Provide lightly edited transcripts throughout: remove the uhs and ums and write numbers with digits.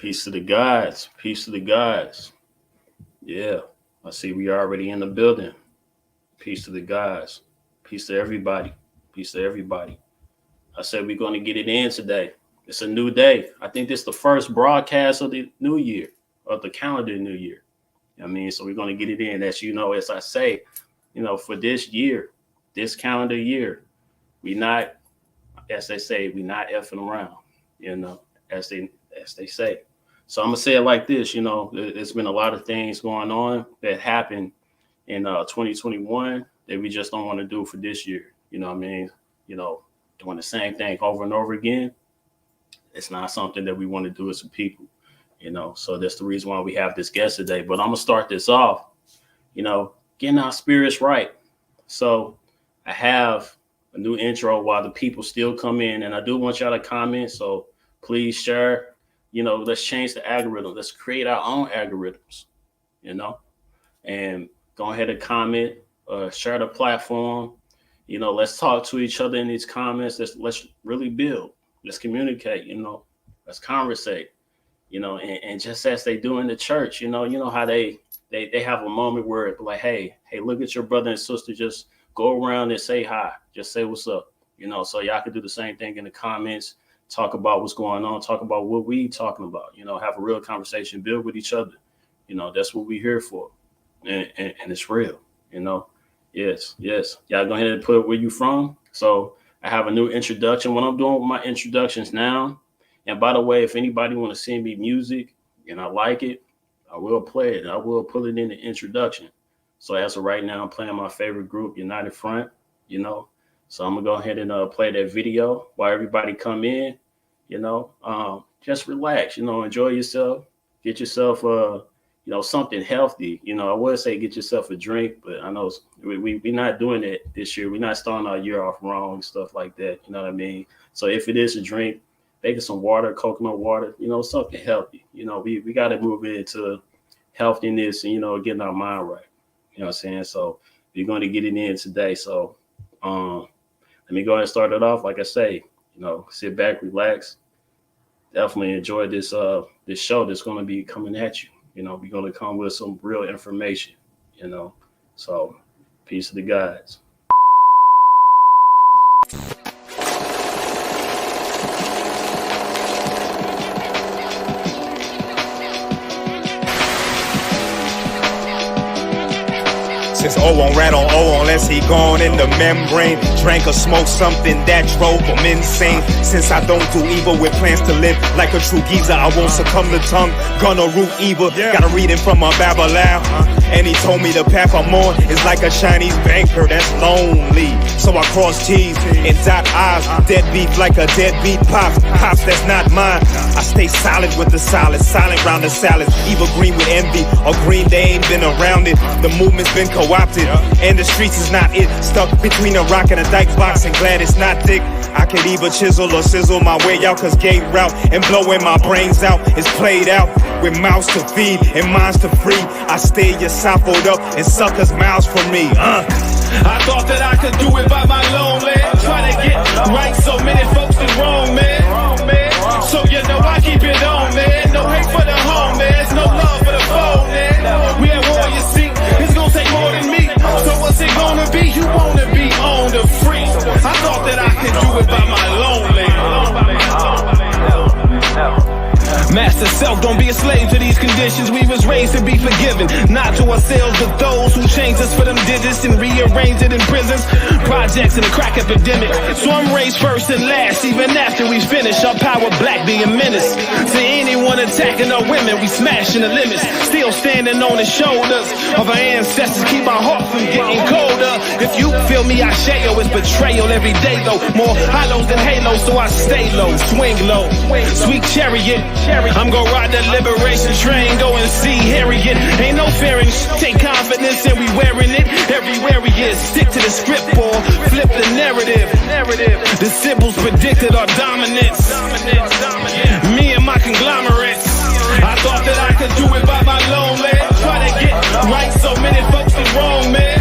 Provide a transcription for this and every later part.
Peace to the guys. Peace to the guys. Yeah, I see we already in the building. Peace to the guys. Peace to everybody. Peace to everybody. I said we're going to get it in today. It's a new day. I think this is the first broadcast of the new year, of the calendar new year. I mean, so we're going to get it in. As you know, as I say, for this year, this calendar year, we not, as they say, we not effing around, as they say. So I'm going to say it like this, there's been a lot of things going on that happened in 2021 that we just don't want to do for this year. You know what I mean? Doing the same thing over and over again. It's not something that we want to do as a people, so that's the reason why we have this guest today. But I'm going to start this off, getting our spirits right. So I have a new intro while the people still come in, and I do want y'all to comment. So please share, let's change the algorithm. Let's create our own algorithms, and go ahead and comment, share the platform. Let's talk to each other in these comments. Let's really build. Let's communicate, let's conversate, and just as they do in the church, how they have a moment where it's like, hey, look at your brother and sister, just go around and say hi, just say what's up, so y'all can do the same thing in the comments, talk about what's going on, talk about what we talking about, have a real conversation, build with each other. That's what we're here for. And it's real, Yes. Y'all go ahead and put where you from. So I have a new introduction. What I'm doing with my introductions now. And by the way, if anybody want to send me music and I like it, I will play it. I will put it in the introduction. So as of right now, I'm playing my favorite group, United Front, So I'm going to go ahead and play that video while everybody come in, just relax, enjoy yourself, get yourself, something healthy. I would say get yourself a drink, but I know we're not doing it this year. We're not starting our year off wrong, stuff like that. You know what I mean? So if it is a drink, make it some water, coconut water, something healthy. We got to move into healthiness and, getting our mind right. You know what I'm saying? So we're going to get it in today. So let me go ahead and start it off. Like I say, sit back, relax. Definitely enjoy this show that's going to be coming at you. We're going to come with some real information, So peace to the guys. Since O on rat on O unless he gone in the membrane. Drank or smoked something that drove him insane. Since I don't do evil with plans to live like a true geezer, I won't succumb to tongue, gonna root evil. Got a reading from a Babylon, and he told me the path I'm on is like a Chinese banker that's lonely. So I cross T's and dot I's. Dead beef like a deadbeat pops. Pops that's not mine. I stay solid with the solid, silent round the salads. Evil green with envy, or green they ain't been around it. The movement's been co-opted, and the streets is not it. Stuck between a rock and a dyke box, and glad it's not thick. I could either chisel or sizzle my way out, cause gate route and blowing my brains out is played out. With mouths to feed and minds to free, I stay esophageal up and suckers mouths for me. I thought that I could do it by my own, man. Try to get right, so many folks is wrong, man. So I keep it on, man. No hate for the home, man. It's no love for the foe, man. We at war, you see. It's gonna take more than me. So what's it gonna be? You wanna be on the free. I thought that I could do it by my lonely. Master self, don't be a slave to these conditions. We was raised to be forgiven, not to ourselves, but those who changed us for them digits and rearranged it in prisons, projects, and a crack epidemic. So I'm raised first and last, even after we finish. Our power black be a menace to anyone attacking our women. We smashing the limits, still standing on the shoulders of our ancestors. Keep our heart from getting colder. If you feel me, I share it's betrayal every day though. More hollows than halos, so I stay low, swing low. Sweet chariot, I'm gon' ride the liberation train, go and see Harriet. Ain't no fearing, take confidence and we wearing it everywhere we is. Stick to the script or flip the narrative. The symbols predicted our dominance. Me and my conglomerates. I thought that I could do it by my own, man. Try to get right, so many folks is wrong, man.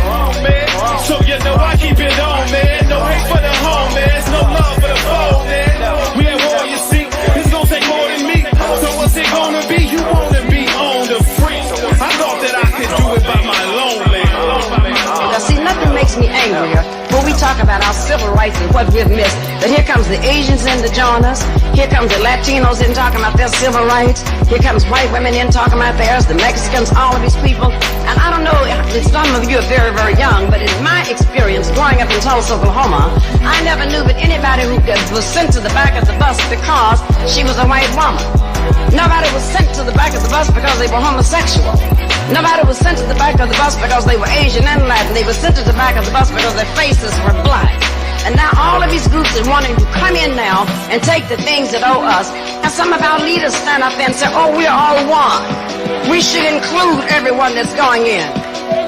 So I keep it on, man. No hate for the home, man. It's no love for the foe, man. We at war, you see. It's gonna take more than me. So what's it gonna talk about our civil rights and what we've missed. But here comes the Asians in to join us. Here comes the Latinos in talking about their civil rights. Here comes white women in talking about theirs, the Mexicans, all of these people. And I don't know if some of you are very, very young, but in my experience growing up in Tulsa, Oklahoma, I never knew that anybody who was sent to the back of the bus because she was a white woman. Nobody was sent to the back of the bus because they were homosexual. Nobody was sent to the back of the bus because they were Asian and Latin. They were sent to the back of the bus because their faces were black. And now all of these groups are wanting to come in now and take the things that owe us. And some of our leaders stand up there and say, oh, we're all one. We should include everyone that's going in.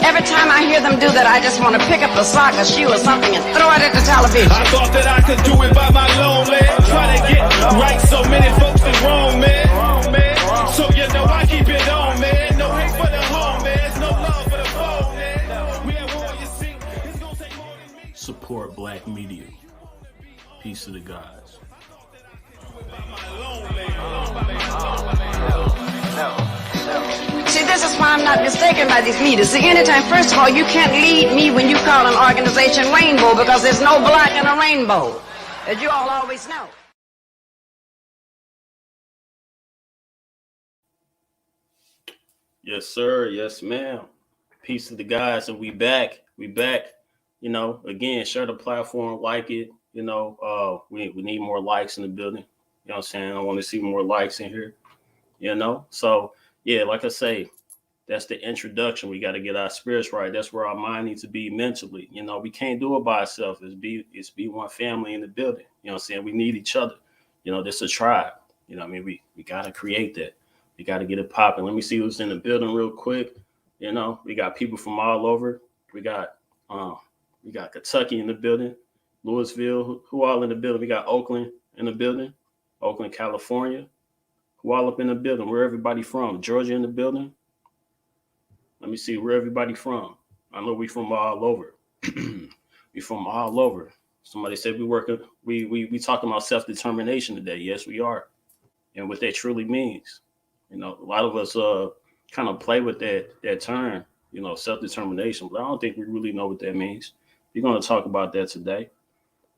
Every time I hear them do that, I just want to pick up a sock, a shoe, or something and throw it at the television. I thought that I could do it by my lone man. Try to get right, so many folks is wrong, man. So you know I keep it on, man. No hate for the home, man. No love for the phone, man. We have war, you see. It's gonna take more than me. Support black media. Peace to the gods. See, this is why I'm not mistaken by these leaders. See, anytime, first of all, you can't lead me when you call an organization rainbow because there's no black in a rainbow, as you all always know. Yes, sir. Yes, ma'am. Peace to the guys, and we back. We back. You know, again, share the platform, like it. You know, we need more likes in the building. You know what I'm saying? I want to see more likes in here. You know, so yeah, like I say, that's the introduction. We got to get our spirits right. That's where our mind needs to be mentally. You know, we can't do it by ourselves. It's be one family in the building. You know what I'm saying? We need each other. You know, this is a tribe. You know what I mean? We got to create that. We got to get it popping. Let me see who's in the building real quick. You know, we got people from all over. We got Kentucky in the building, Louisville. Who all in the building? We got Oakland in the building, Oakland, California. Who all up in the building? Where everybody from? Georgia in the building. Let me see where everybody from. I know we from all over. We from all over. Somebody said we talking about self-determination today. Yes, we are. And what that truly means. You know, a lot of us kind of play with that term, you know, self-determination, but I don't think we really know what that means. We're going to talk about that today.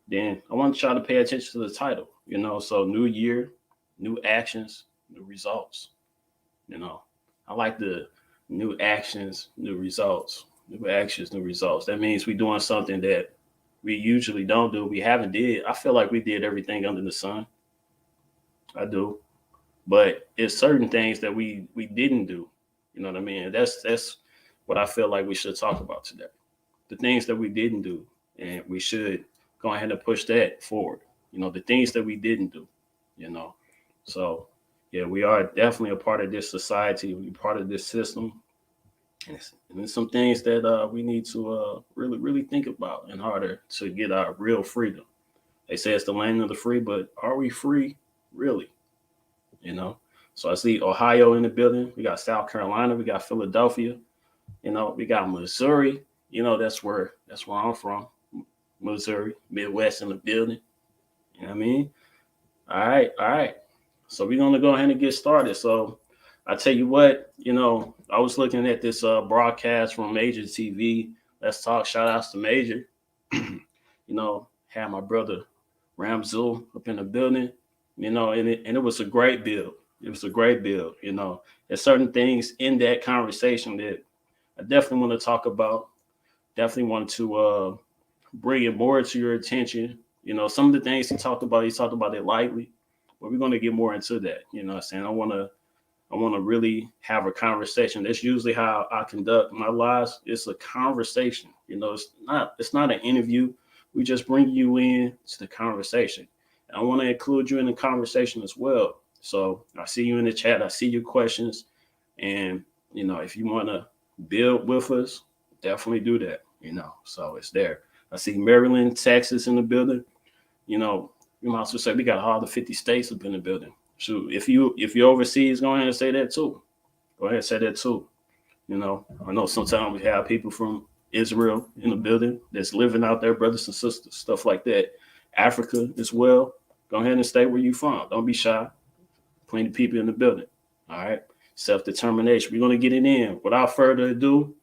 Then I want y'all to pay attention to the title, you know, so new year, new actions, new results. You know, I like the new actions, new results, new actions, new results. That means we're doing something that we usually don't do. We haven't did. I feel like we did everything under the sun. I do. But it's certain things that we didn't do. You know what I mean? That's what I feel like we should talk about today. The things that we didn't do, and we should go ahead and push that forward. You know, the things that we didn't do, you know. So, yeah, we are definitely a part of this society. We're part of this system. And there's some things that we need to really, really think about in order to get our real freedom. They say it's the land of the free, but are we free really? You know, so I see Ohio in the building. We got South Carolina. We got Philadelphia. You know, we got Missouri. You know, that's where I'm from. Missouri, Midwest in the building. You know what I mean? All right. So we're going to go ahead and get started. So I tell you what, you know, I was looking at this broadcast from Major TV. Let's talk. Shout outs to Major. You know, had my brother Ramzu up in the building. You know, and it was a great build. It was a great build. You know, there's certain things in that conversation that I definitely want to talk about. Definitely want to bring it more to your attention. You know, some of the things he talked about it lightly, but we're going to get more into that. You know what I'm saying? I want to really have a conversation. That's usually how I conduct my lives. It's a conversation. You know, it's not an interview. We just bring you in to the conversation. I want to include you in the conversation as well. So I see you in the chat. I see your questions. And, you know, if you want to build with us, definitely do that, you know. So it's there. I see Maryland, Texas in the building. You know, you might as well say we got all the 50 states up in the building. So if you're overseas, go ahead and say that too. Go ahead and say that too. You know, I know sometimes we have people from Israel in the building that's living out there, brothers and sisters, stuff like that. Africa as well. Go ahead and stay where you're from. Don't be shy. Plenty of people in the building. All right. Self-determination. We're going to get it in. Without further ado,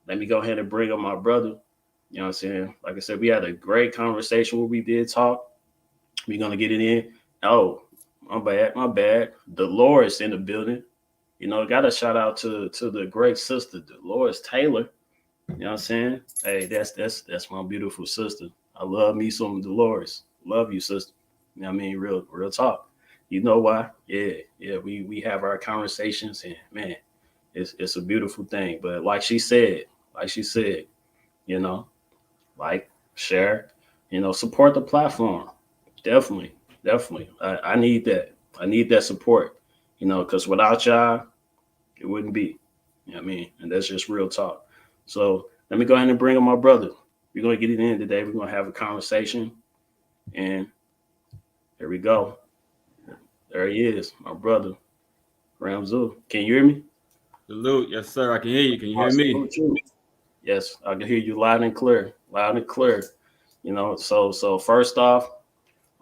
let me go ahead and bring up my brother, You know what I'm saying? Like I said, we had a great conversation where we did talk. We're gonna get it in. Oh, my bad, my bad. Dolores in the building. You know, got a shout out to the great sister, Dolores Taylor. You know what I'm saying? Hey, that's my beautiful sister. I love me some Dolores. Love you, sister. You know what I mean? Real talk. You know why? Yeah. We have our conversations, and man, it's a beautiful thing. But like she said, you know, like, share, you know, support the platform. Definitely. I need that. I need that support. You know, because without y'all, it wouldn't be. You know what I mean? And that's just real talk. So let me go ahead and bring up my brother. We're gonna get it in today. We're gonna have a conversation. And there we go. There he is, my brother, Ramzu. Can you hear me? Salute. Yes, sir. I can hear you. Can you hear me? Salute you. Yes, I can hear you loud and clear. Loud and clear. You know, so first off,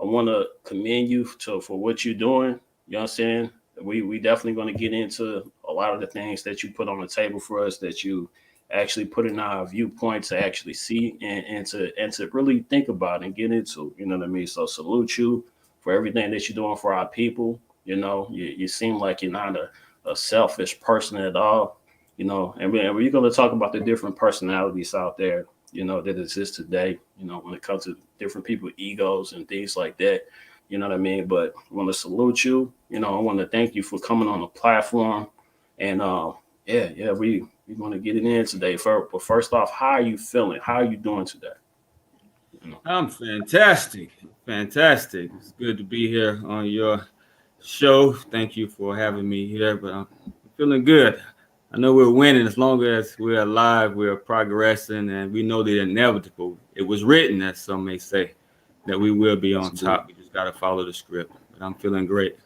I want to commend you for what you're doing. You know what I'm saying? We definitely going to get into a lot of the things that you put on the table for us, that you actually put in our viewpoint to actually see and to really think about and get into. You know what I mean? So salute you for everything that you're doing for our people. You know, you seem like you're not a selfish person at all. You know, and we're going to talk about the different personalities out there, you know, that exist today, you know, when it comes to different people's egos and things like that. You know what I mean? But I want to salute you. You know, I want to thank you for coming on the platform. And we want to get it in today. But first off, how are you feeling? How are you doing today? You know? I'm fantastic. Fantastic. It's good to be here on your show. Thank you for having me here, but I'm feeling good. I know we're winning as long as we're alive, we're progressing, and we know the inevitable. It was written, as some may say, that we will be on top. We just got to follow the script. But I'm feeling great.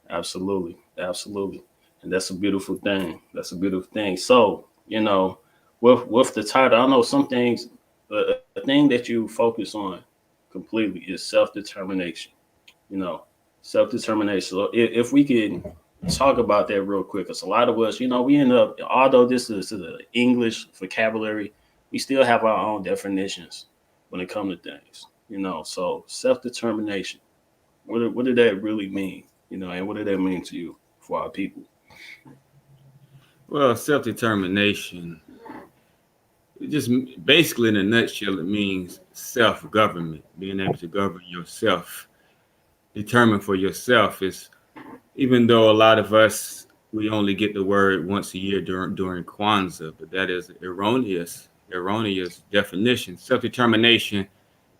Absolutely. And that's a beautiful thing. So, you know, with the title, I know some things, the thing that you focus on completely is self-determination. You know, self-determination. So if we can talk about that real quick, because a lot of us, you know, we end up, although this is the English vocabulary, we still have our own definitions when it comes to things. You know, so self-determination. What did that really mean? You know, and what did that mean to you for our people? Well, self-determination, it just basically in a nutshell, it means self-government, being able to govern yourself, determine for yourself. Is even though a lot of us, we only get the word once a year during Kwanzaa, but that is erroneous definition. Self-determination,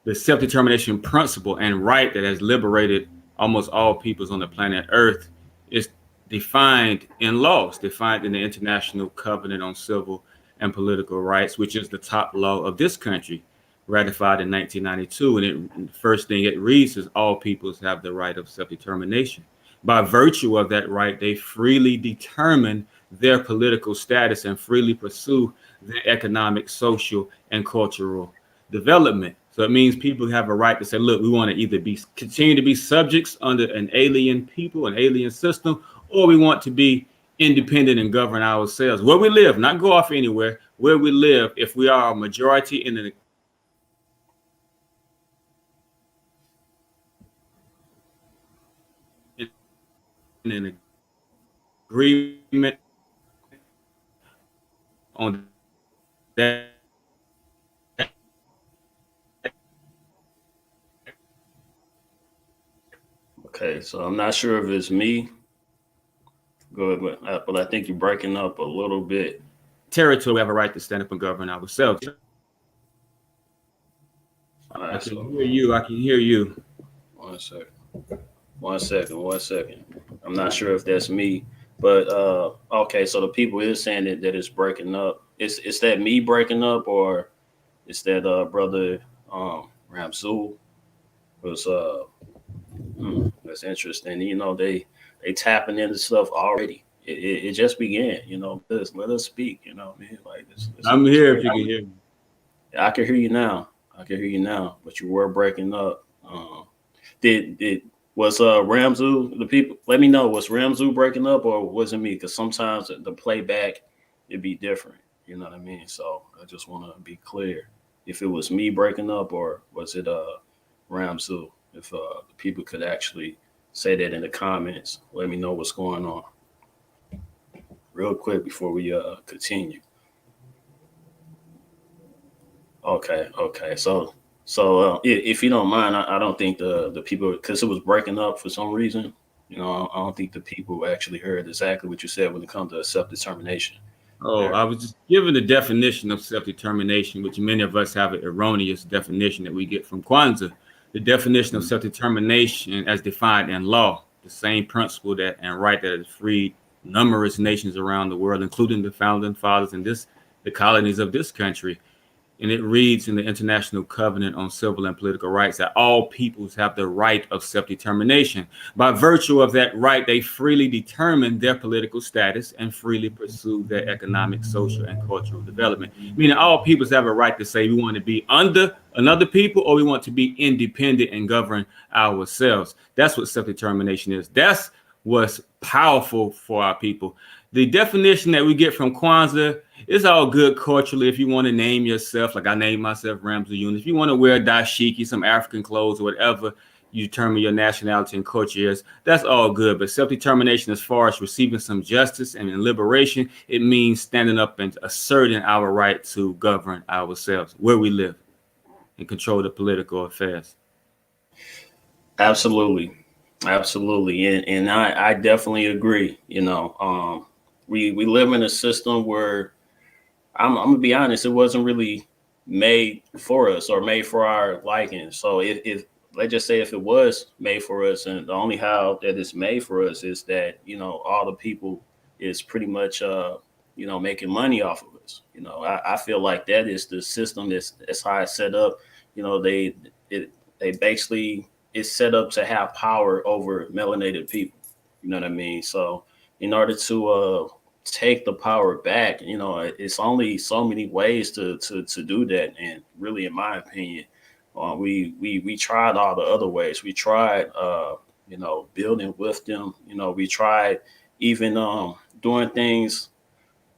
the self-determination principle and right that has liberated almost all peoples on the planet Earth is defined in laws, defined in the International Covenant on Civil and Political Rights, which is the top law of this country, ratified in 1992. And the first thing it reads is all peoples have the right of self-determination. By virtue of that right, they freely determine their political status and freely pursue their economic, social, and cultural development. So it means people have a right to say, look, we want to either continue to be subjects under an alien people, an alien system, or we want to be independent and govern ourselves. Where we live, not go off anywhere, where we live, if we are a majority in an agreement on that. Okay, so I'm not sure if it's me. Go ahead, but I think you're breaking up a little bit. Territory, we have a right to stand up and govern ourselves. Right, I can hear you. 1 second. 1 second. 1 second. I'm not sure if that's me, but okay. So the people is saying that it's breaking up. Is that me breaking up, or is that brother Ramzu? Was that's interesting. You know, they tapping into stuff already. It just began. You know, let us speak. You know what I mean? Like I'm here if you can hear me. I can hear you now. But you were breaking up. Was Ramzu, the people? Let me know, was Ramzu breaking up or was it me? Because sometimes the playback it'd be different. You know what I mean? So I just want to be clear. If it was me breaking up, or was it Ramzu? If the people could actually say that in the comments, let me know what's going on real quick before we continue. Okay. So if you don't mind, I don't think the people, because it was breaking up for some reason. You know, I don't think the people actually heard exactly what you said when it comes to self-determination. Oh, There. I was just giving the definition of self-determination, which many of us have an erroneous definition that we get from Kwanzaa. The definition of self-determination as defined in law, the same principle that and right that has freed numerous nations around the world, including the founding fathers and the colonies of this country. And it reads in the International Covenant on Civil and Political Rights that all peoples have the right of self-determination. By virtue of that right, they freely determine their political status and freely pursue their economic, social, and cultural development. Meaning all peoples have a right to say we want to be under another people or we want to be independent and govern ourselves. That's what self-determination is. That's what's powerful for our people. The definition that we get from Kwanzaa is all good culturally. If you want to name yourself, like I named myself Ramzu Yunus, if you want to wear dashiki, some African clothes or whatever you determine your nationality and culture is, that's all good. But self-determination, as far as receiving some justice and liberation, it means standing up and asserting our right to govern ourselves, where we live, and control the political affairs. Absolutely. And I definitely agree. You know, we live in a system where I'm gonna be honest, it wasn't really made for us or made for our liking. So if let's just say if it was made for us, and the only how that it's made for us is that, you know, all the people is pretty much you know, making money off of us. You know, I feel like that is the system that's how it's set up. You know, they basically, it's set up to have power over melanated people. You know what I mean? So in order to take the power back, you know, it's only so many ways to do that. And really, in my opinion, we tried all the other ways. We tried, you know, building with them. You know, we tried even doing things,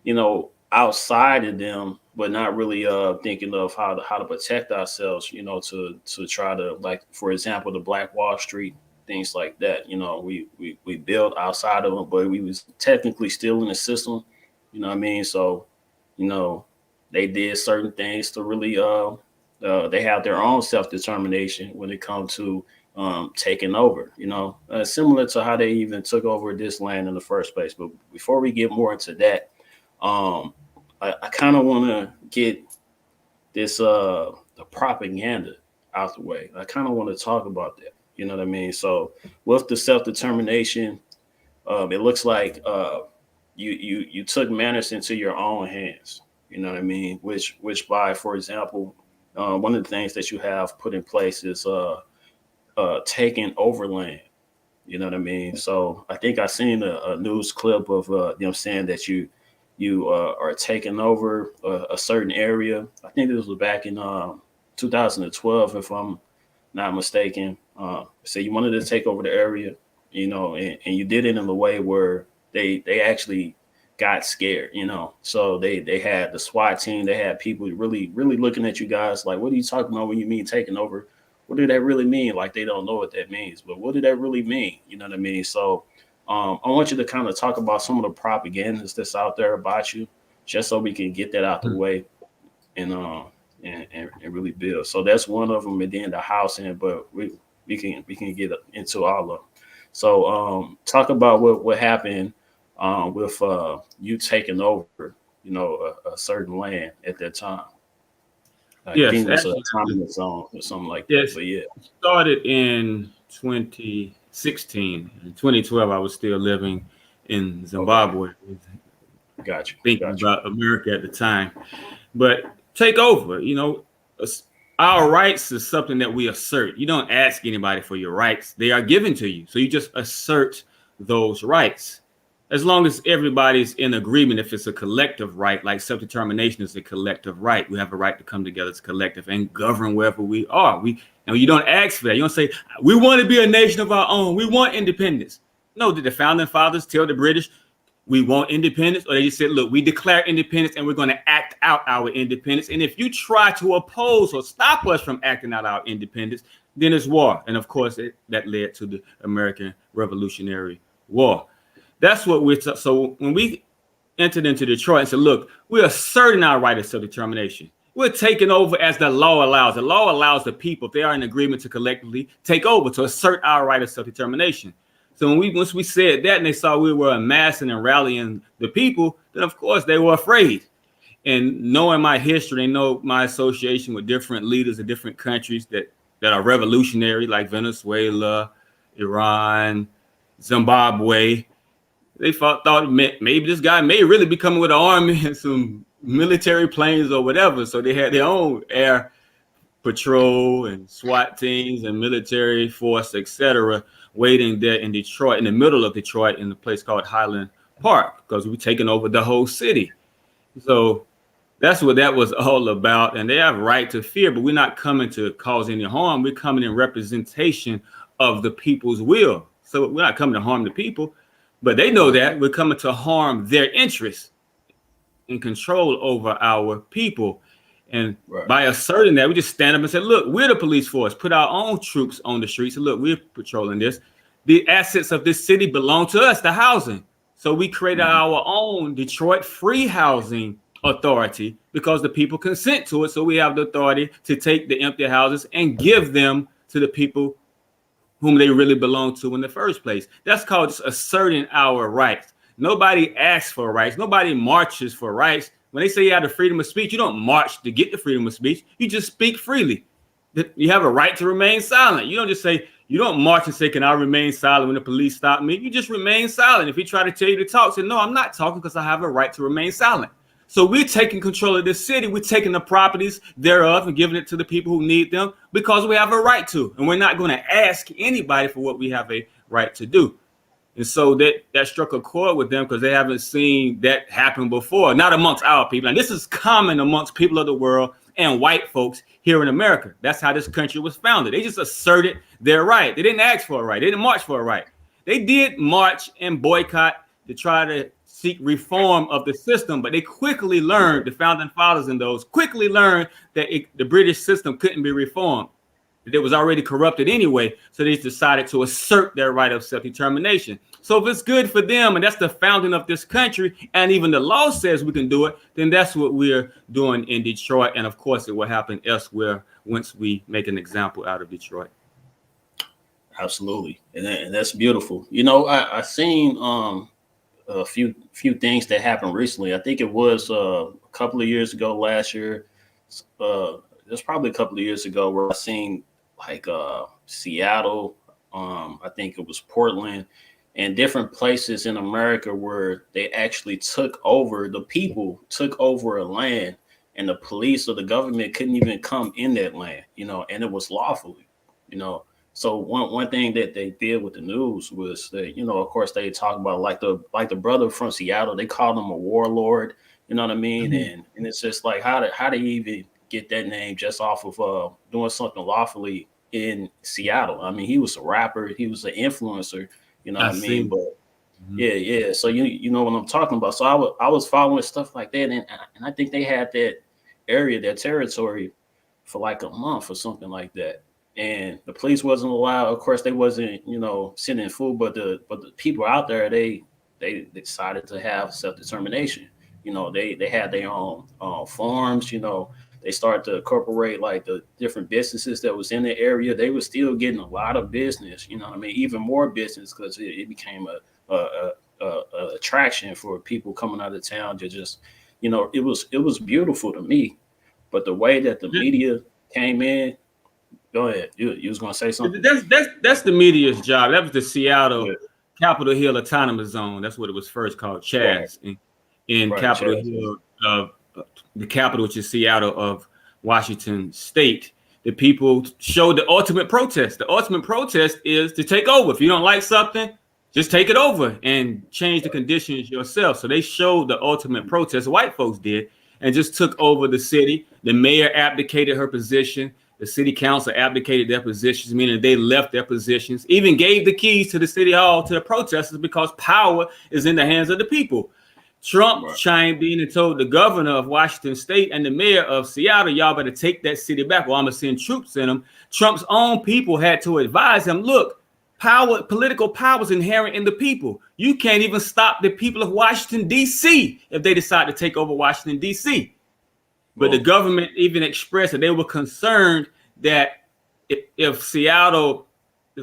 you know, outside of them, but not really thinking of how to protect ourselves, you know, to try to, like, for example, the Black Wall Street, things like that. You know, we built outside of them, but we was technically still in the system. You know what I mean? So, you know, they did certain things to really they have their own self-determination when it comes to taking over, you know, similar to how they even took over this land in the first place. But before we get more into that, I kind of want to get this the propaganda out the way. I kind of want to talk about that. You know what I mean? So with the self-determination, it looks like you took matters into your own hands. You know what I mean? Which by, for example, one of the things that you have put in place is taking over land. You know what I mean? So I think I seen a news clip of them saying that you are taking over a certain area. I think this was back in 2012, if I'm not mistaken. So you wanted to take over the area, you know, and you did it in a way where they actually got scared, you know. So they had the SWAT team, they had people really looking at you guys like, what are you talking about when you mean taking over? What did that really mean? Like, they don't know what that means, but what did that really mean? You know what I mean? So I want you to kind of talk about some of the propagandas that's out there about you, just so we can get that out the way and really build. So that's one of them, and then the housing, but we can get into all of them. So talk about what happened with you taking over, you know, a certain land at that time. Yes, I think it was a actually, time zone or something like that. yes, But yeah, it started in 2016. In 2012, I was still living in Zimbabwe, got you. thinking about America at the time. But take over, you know, our rights is something that we assert. You don't ask anybody for your rights. They are given to you. So you just assert those rights. As long as everybody's in agreement, if it's a collective right, like self-determination is a collective right. We have a right to come together as a collective and govern wherever we are. You don't ask for that. You don't say, we want to be a nation of our own. We want independence. No, did the founding fathers tell the British, we want independence, or they just said, look, we declare independence and we're going to act out our independence. And if you try to oppose or stop us from acting out our independence, then it's war. And of course, that led to the American Revolutionary War. That's what so when we entered into Detroit and said, look, we're asserting our right of self-determination. We're taking over as the law allows. The law allows the people, if they are in agreement, to collectively take over, to assert our right of self-determination. So once we said that and they saw we were amassing and rallying the people, then of course they were afraid. And knowing my history, they know my association with different leaders of different countries that are revolutionary, like Venezuela, Iran, Zimbabwe. They thought maybe this guy may really be coming with an army and some military planes or whatever. So they had their own air patrol and SWAT teams and military force, etc., waiting there in Detroit, in the middle of Detroit, in a place called Highland Park, because we were taking over the whole city. So that's what that was all about. And they have right to fear, but we're not coming to cause any harm. We're coming in representation of the people's will. So we're not coming to harm the people, but they know that we're coming to harm their interests and control over our people. And by asserting that, we just stand up and say, look, we're the police force, put our own troops on the streets. And look, we're patrolling this. The assets of this city belong to us, the housing. So we created our own Detroit Free Housing Authority because the people consent to it. So we have the authority to take the empty houses and give them to the people whom they really belong to in the first place. That's called just asserting our rights. Nobody asks for rights. Nobody marches for rights. When they say you have the freedom of speech, you don't march to get the freedom of speech. You just speak freely. You have a right to remain silent. You don't just say, you don't march and say, can I remain silent when the police stop me? You just remain silent. If he try to tell you to talk, say, no, I'm not talking because I have a right to remain silent. So we're taking control of this city. We're taking the properties thereof and giving it to the people who need them because we have a right to. And we're not going to ask anybody for what we have a right to do. And so that struck a chord with them because they haven't seen that happen before, not amongst our people. And this is common amongst people of the world and white folks here in America. That's how this country was founded. They just asserted their right. They didn't ask for a right. They didn't march for a right. They did march and boycott to try to seek reform of the system, but they quickly learned, the founding fathers and those quickly learned that the British system couldn't be reformed. It was already corrupted anyway, so they decided to assert their right of self-determination. So if it's good for them, and that's the founding of this country, and even the law says we can do it, then that's what we're doing in Detroit. And of course, it will happen elsewhere once we make an example out of Detroit. Absolutely, and that's beautiful. You know, I seen a few things that happened recently. I think it was a couple of years ago, last year. It was probably a couple of years ago where I seen like Seattle, I think it was Portland, and different places in America where they actually took over, the people took over a land, and the police or the government couldn't even come in that land, you know, and it was lawfully, you know. So one thing that they did with the news was that, you know, of course they talk about like the brother from Seattle, they called him a warlord, you know what I mean? Mm-hmm. And it's just like how do you even get that name just off of doing something lawfully in Seattle? I mean, he was a rapper, he was an influencer, you know what I mean? But yeah. So you know what I'm talking about. So I was following stuff like that, and I think they had that area, that territory, for like a month or something like that. And the police wasn't allowed. Of course, they wasn't, you know, sending food, but the people out there, they decided to have self-determination. You know, they had their own farms. You know, they started to incorporate like the different businesses that was in the area. They were still getting a lot of business. You know what I mean? Even more business because it became a attraction for people coming out of town to just, you know, it was beautiful to me. But the way that the media came in. Go ahead. You was gonna say something? That's the media's job. That was the Seattle Capitol Hill Autonomous Zone. That's what it was first called, CHAZ, in Capitol Hill, the capital, which is Seattle of Washington State. The people showed the ultimate protest. The ultimate protest is to take over. If you don't like something, just take it over and change the conditions yourself. So they showed the ultimate protest. White folks did, and just took over the city. The mayor abdicated her position. The city council abdicated their positions, meaning they left their positions, even gave the keys to the city hall to the protesters because power is in the hands of the people. Trump chimed in and told the governor of Washington State and the mayor of Seattle, y'all better take that city back or I'm going to send troops in them. Trump's own people had to advise him, look, political power is inherent in the people. You can't even stop the people of Washington, D.C. if they decide to take over Washington, D.C. But the government even expressed that they were concerned that if Seattle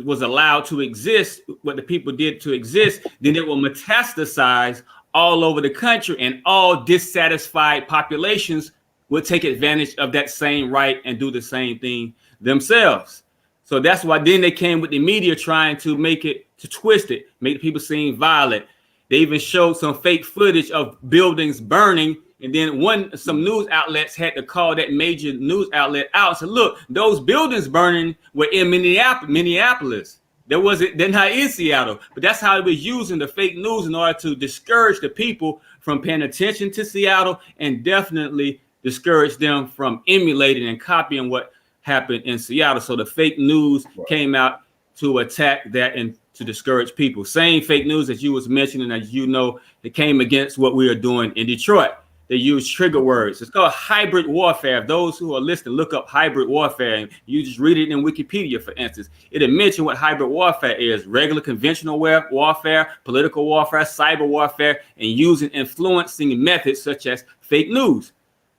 was allowed to exist, what the people did to exist, then it will metastasize all over the country, and all dissatisfied populations will take advantage of that same right and do the same thing themselves. So that's why then they came with the media trying to twist it, make the people seem violent. They even showed some fake footage of buildings burning, and then some news outlets had to call that major news outlet out and say, look, those buildings burning were in Minneapolis. They're not in Seattle, but that's how it was using the fake news in order to discourage the people from paying attention to Seattle and definitely discourage them from emulating and copying what happened in Seattle. So the fake news came out to attack that and to discourage people. Same fake news that you was mentioning, as you know, it came against what we are doing in Detroit. They use trigger words. It's called hybrid warfare. Those who are listening, look up hybrid warfare, and you just read it in Wikipedia, for instance. It'll mention what hybrid warfare is: regular conventional warfare, political warfare, cyber warfare, and using influencing methods such as fake news.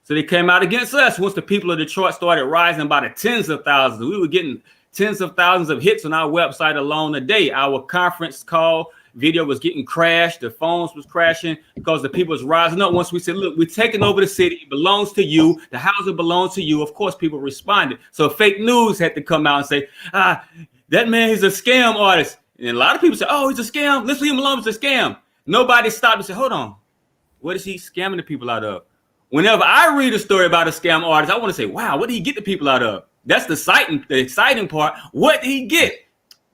So they came out against us once the people of Detroit started rising by the tens of thousands. We were getting tens of thousands of hits on our website alone a day. Our conference call video was getting crashed. The phones was crashing because the people was rising up. Once we said, look, we're taking over the city. It belongs to you. The housing belongs to you. Of course, people responded. So fake news had to come out and say, that man is a scam artist. And a lot of people say, oh, he's a scam. Let's leave him alone. It's a scam. Nobody stopped and said, hold on. What is he scamming the people out of? Whenever I read a story about a scam artist, I want to say, wow, what did he get the people out of? That's the exciting part. What did he get?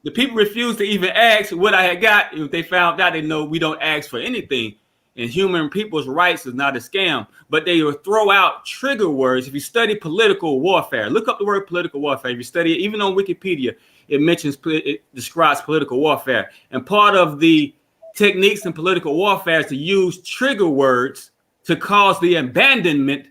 The people refused to even ask what I had got. If they found out, they know we don't ask for anything. And human people's rights is not a scam. But they will throw out trigger words. If you study political warfare, look up the word political warfare. If you study it, even on Wikipedia, it describes political warfare. And part of the techniques in political warfare is to use trigger words to cause the abandonment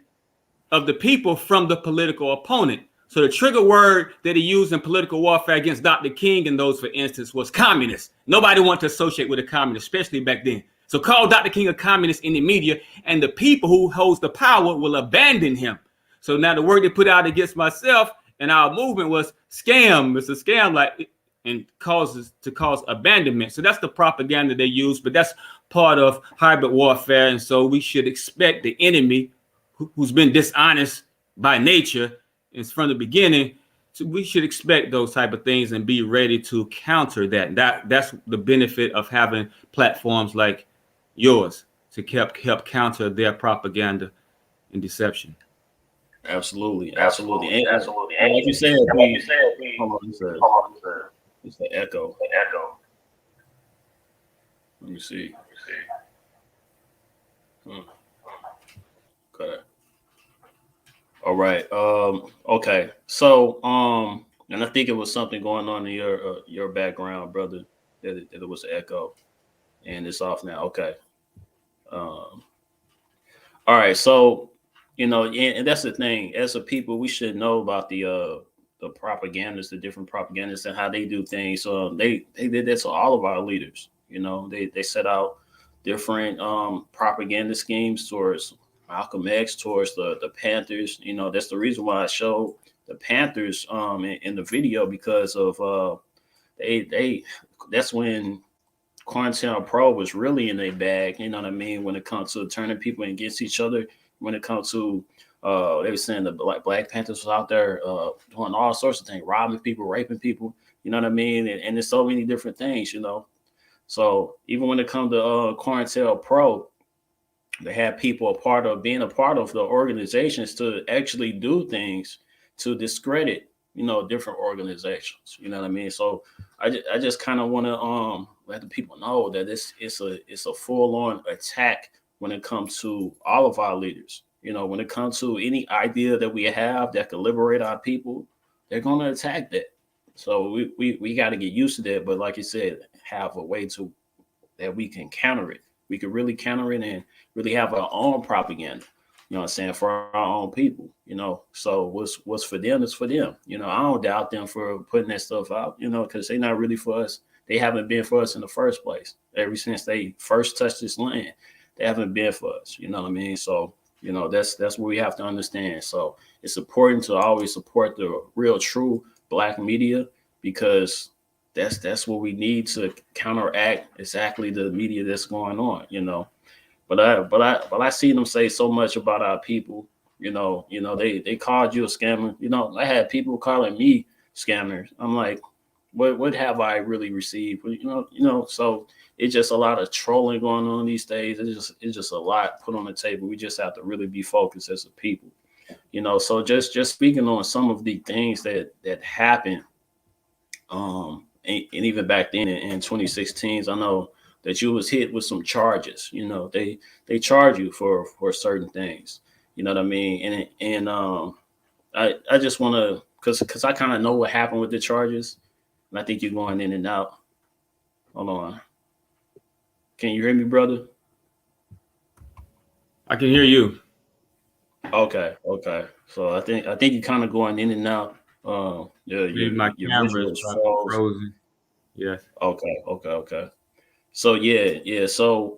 of the people from the political opponent. So the trigger word that he used in political warfare against Dr. King and those, for instance, was communist. Nobody wanted to associate with a communist, especially back then. So call Dr. King a communist in the media, and the people who holds the power will abandon him. So now the word they put out against myself and our movement was scam. It's a scam, and cause abandonment. So that's the propaganda they use, but that's part of hybrid warfare. And so we should expect the enemy who's been dishonest by nature is from the beginning. So we should expect those type of things and be ready to counter that. That's the benefit of having platforms like yours to help counter their propaganda and deception. Absolutely. And like you said, it's the echo. Let me see. Okay. All right. Okay. So, and I think it was something going on in your background, brother, that it was an echo, and it's off now. Okay. All right. So, and that's the thing. As a people, we should know about the propagandists, the different propagandists, and how they do things. So they did that to all of our leaders. They set out different propaganda schemes towards Malcolm X, towards the Panthers. That's the reason why I showed the Panthers in the video, because of that's when COINTELPRO was really in their bag. You know what I mean? When it comes to turning people against each other, when it comes to they were saying the Black Panthers was out there doing all sorts of things, robbing people, raping people. You know what I mean? And there's so many different things. So even when it comes to COINTELPRO, they had people being a part of the organizations to actually do things to discredit, different organizations. You know what I mean? So I just kind of want to let the people know that it's a full-on attack when it comes to all of our leaders. When it comes to any idea that we have that could liberate our people, they're going to attack that. So we got to get used to that. But like you said, have a way to that we can counter it. We could really counter it and really have our own propaganda. You know what I'm saying, for our own people. So what's for them is for them. I don't doubt them for putting that stuff out. Because they're not really for us. They haven't been for us in the first place. Ever since they first touched this land, they haven't been for us. You know what I mean? So that's what we have to understand. So it's important to always support the real, true Black media, because that's what we need to counteract exactly the media that's going on. But I see them say so much about our people. They called you a scammer. I had people calling me scammers. I'm like, what have I really received? So it's just a lot of trolling going on these days. It's just a lot put on the table. We just have to really be focused as a people. So just speaking on some of the things that happen, and even back then in 2016, I know that you was hit with some charges. They charge you for certain things. You know what I mean? And I just want to, because I kind of know what happened with the charges, and I think you're going in and out. Hold on. Can you hear me, brother? I can hear you. Okay. So I think you're kind of going in and out. Maybe my Your camera is visuals froze. frozen. Yes. Okay. So yeah. So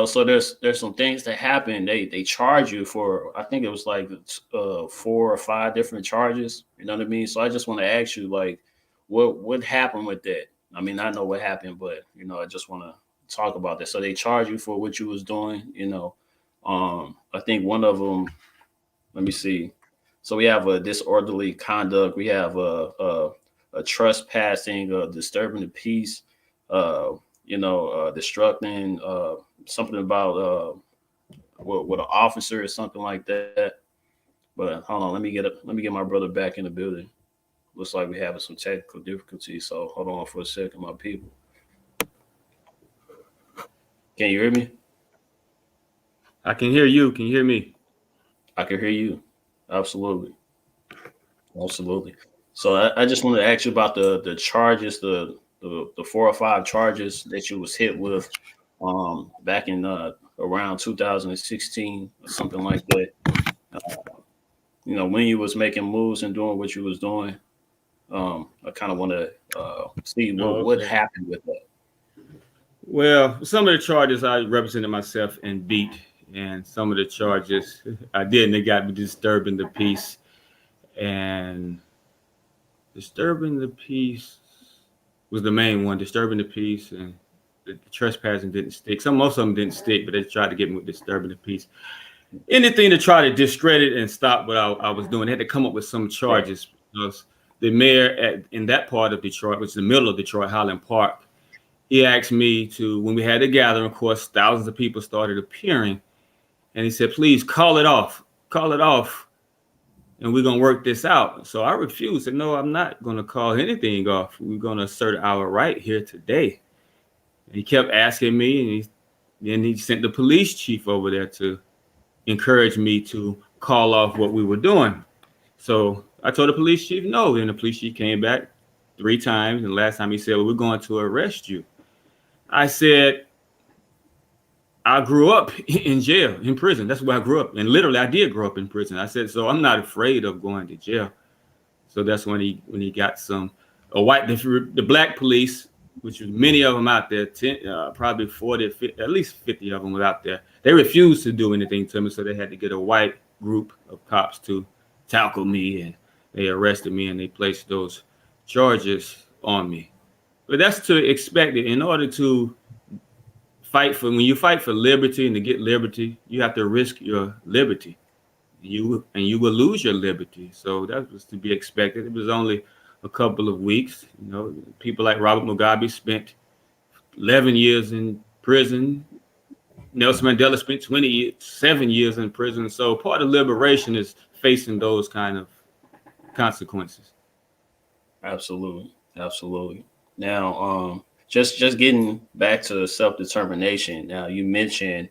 so there's some things that happen. They charge you for, I think it was like 4 or 5 different charges. You know what I mean? So I just want to ask you, like, what happened with that? I mean, I know what happened, but I just want to talk about that. So they charge you for what you was doing. I think one of them. Let me see. So we have a disorderly conduct. We have a trespassing, disturbing the peace. Destructing, something about with an officer or something like that. But hold on, let me get my brother back in the building. Looks like we're having some technical difficulties. So hold on for a second, my people. Can you hear me? I can hear you. Can you hear me? I can hear you. Absolutely. So I just want to ask you about the charges, the 4 or 5 charges that you was hit with back in around 2016 or something like that. When you was making moves and doing what you was doing. I kind of want to see what happened with that. Well, some of the charges I represented myself and beat, and some of the charges I did, and they got me disturbing the peace. And disturbing the peace was the main one. Disturbing the peace, and the trespassing didn't stick. Most of them didn't stick, but they tried to get me with disturbing the peace. Anything to try to discredit and stop what I was doing. They had to come up with some charges, because the mayor in that part of Detroit, which is the middle of Detroit, Highland Park, he asked me to, when we had a gathering, of course, thousands of people started appearing, and he said, please call it off, and we're going to work this out. So I refused. Said, no, I'm not going to call anything off. We're going to assert our right here today. And he kept asking me, and then he sent the police chief over there to encourage me to call off what we were doing. So I told the police chief no. Then the police chief came back 3 times. And the last time he said, well, we're going to arrest you. I said, I grew up in jail, in prison. That's where I grew up. And literally, I did grow up in prison. I said, so I'm not afraid of going to jail. So that's when he got the black police, which was many of them out there, probably 40, 50, at least 50 of them were out there. They refused to do anything to me. So they had to get a white group of cops to tackle me, and they arrested me, and they placed those charges on me. But that's to expect it. In order to when you fight for liberty and to get liberty, you have to risk your liberty. You will lose your liberty. So that was to be expected. It was only a couple of weeks. People like Robert Mugabe spent 11 years in prison. Nelson Mandela spent 27 years in prison. So part of liberation is facing those kind of consequences. Absolutely. Now, just getting back to self-determination. Now, you mentioned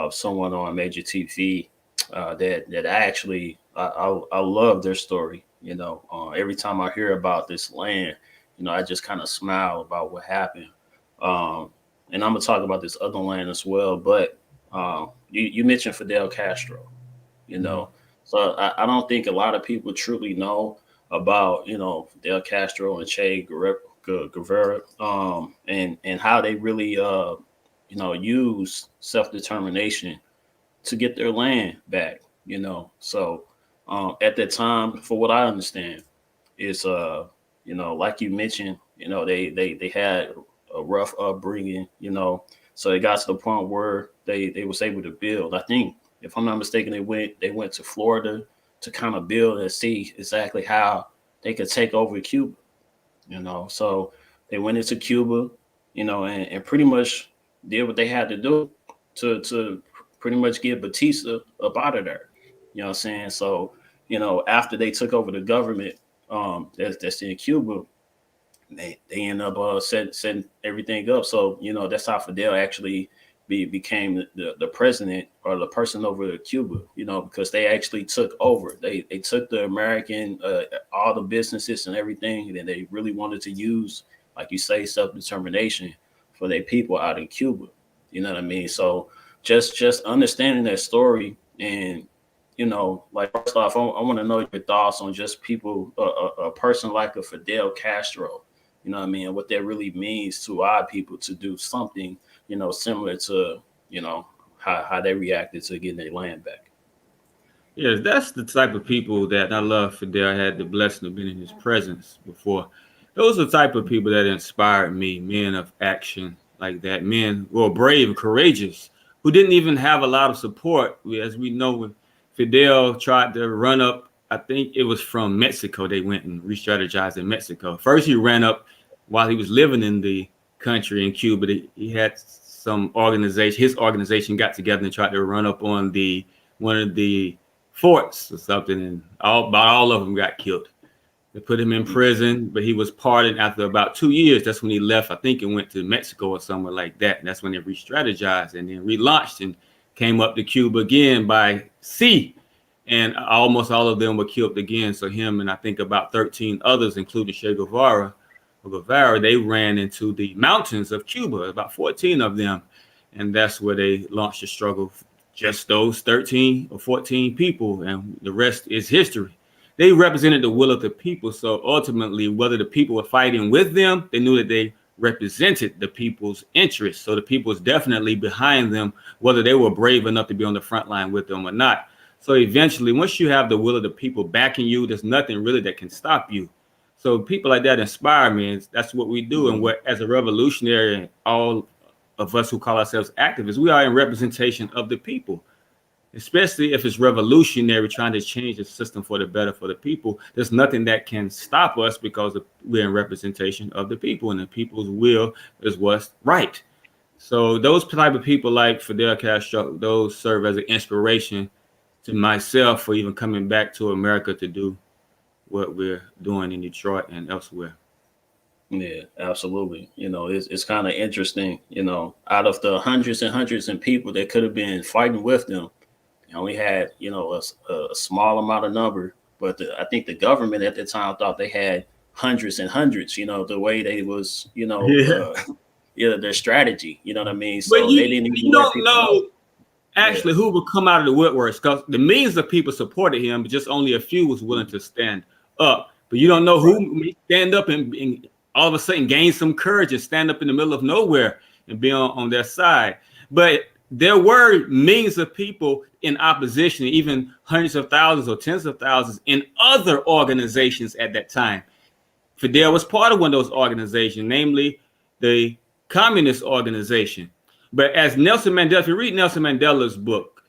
someone on Major TV that I actually I love their story. Every time I hear about this land, I just kind of smile about what happened. And I'm gonna talk about this other land as well. But you mentioned Fidel Castro, you know, so I don't think a lot of people truly know about Fidel Castro and Guevara, and how they really use self determination to get their land back. So at that time, for what I understand, is like you mentioned, they had a rough upbringing, so it got to the point where they was able to build. I think, if I'm not mistaken, they went to Florida to kind of build and see exactly how they could take over Cuba. So they went into Cuba, and pretty much did what they had to do to pretty much get Batista up out of there. You know what I'm saying? So, after they took over the government, that's in Cuba, they end up setting everything up. So, that's how Fidel actually became the president, or the person over Cuba, because they actually took over. They took the American, all the businesses and everything that they really wanted to use, like you say, self-determination for their people out in Cuba. You know what I mean? So just understanding that story, and like, first off, I want to know your thoughts on just people, a person like a Fidel Castro, you know what I mean, and what that really means to our people to do something, similar to, how they reacted to getting their land back. Yes, that's the type of people that I love. Fidel. I had the blessing of being in his presence before. Those are the type of people that inspired me, men of action like that, men who are brave and courageous, who didn't even have a lot of support. As we know, when Fidel tried to run up, I think it was from Mexico, they went and re-strategized in Mexico. First, he ran up while he was living in the country in Cuba. He had some organization, his organization got together and tried to run up on one of the forts or something, and about all of them got killed. They put him in prison, but he was pardoned after about 2 years. That's when he left, I think, and went to Mexico or somewhere like that. And that's when they re-strategized and then relaunched and came up to Cuba again by sea. And almost all of them were killed again. So him and I think about 13 others, including Che Guevara, they ran into the mountains of Cuba, about 14 of them. And that's where they launched the struggle. Just those 13 or 14 people, and the rest is history. They represented the will of the people. So ultimately, whether the people were fighting with them, they knew that they represented the people's interests. So the people was definitely behind them, whether they were brave enough to be on the front line with them or not. So eventually, once you have the will of the people backing you, there's nothing really that can stop you. So people like that inspire me, and that's what we do. And as a revolutionary, and all of us who call ourselves activists, we are in representation of the people. Especially if it's revolutionary, trying to change the system for the better for the people. There's nothing that can stop us because we're in representation of the people, and the people's will is what's right. So those type of people like Fidel Castro, those serve as an inspiration to myself for even coming back to America to do what we're doing in Detroit and elsewhere. Yeah, absolutely. It's kind of interesting, out of the hundreds and hundreds of people that could have been fighting with them, only had, a small amount of number, but I think the government at the time thought they had hundreds and hundreds, the way they was, their strategy, you know what I mean? So but they didn't even you don't know actually who would come out of the woodworks, because the millions of people supported him, but just only a few was willing to stand up. But you don't know who may stand up and all of a sudden gain some courage and stand up in the middle of nowhere and be on their side. But there were millions of people in opposition, even hundreds of thousands or tens of thousands in other organizations at that time. Fidel was part of one of those organizations, namely the Communist Organization. But as Nelson Mandela, if you read Nelson Mandela's book,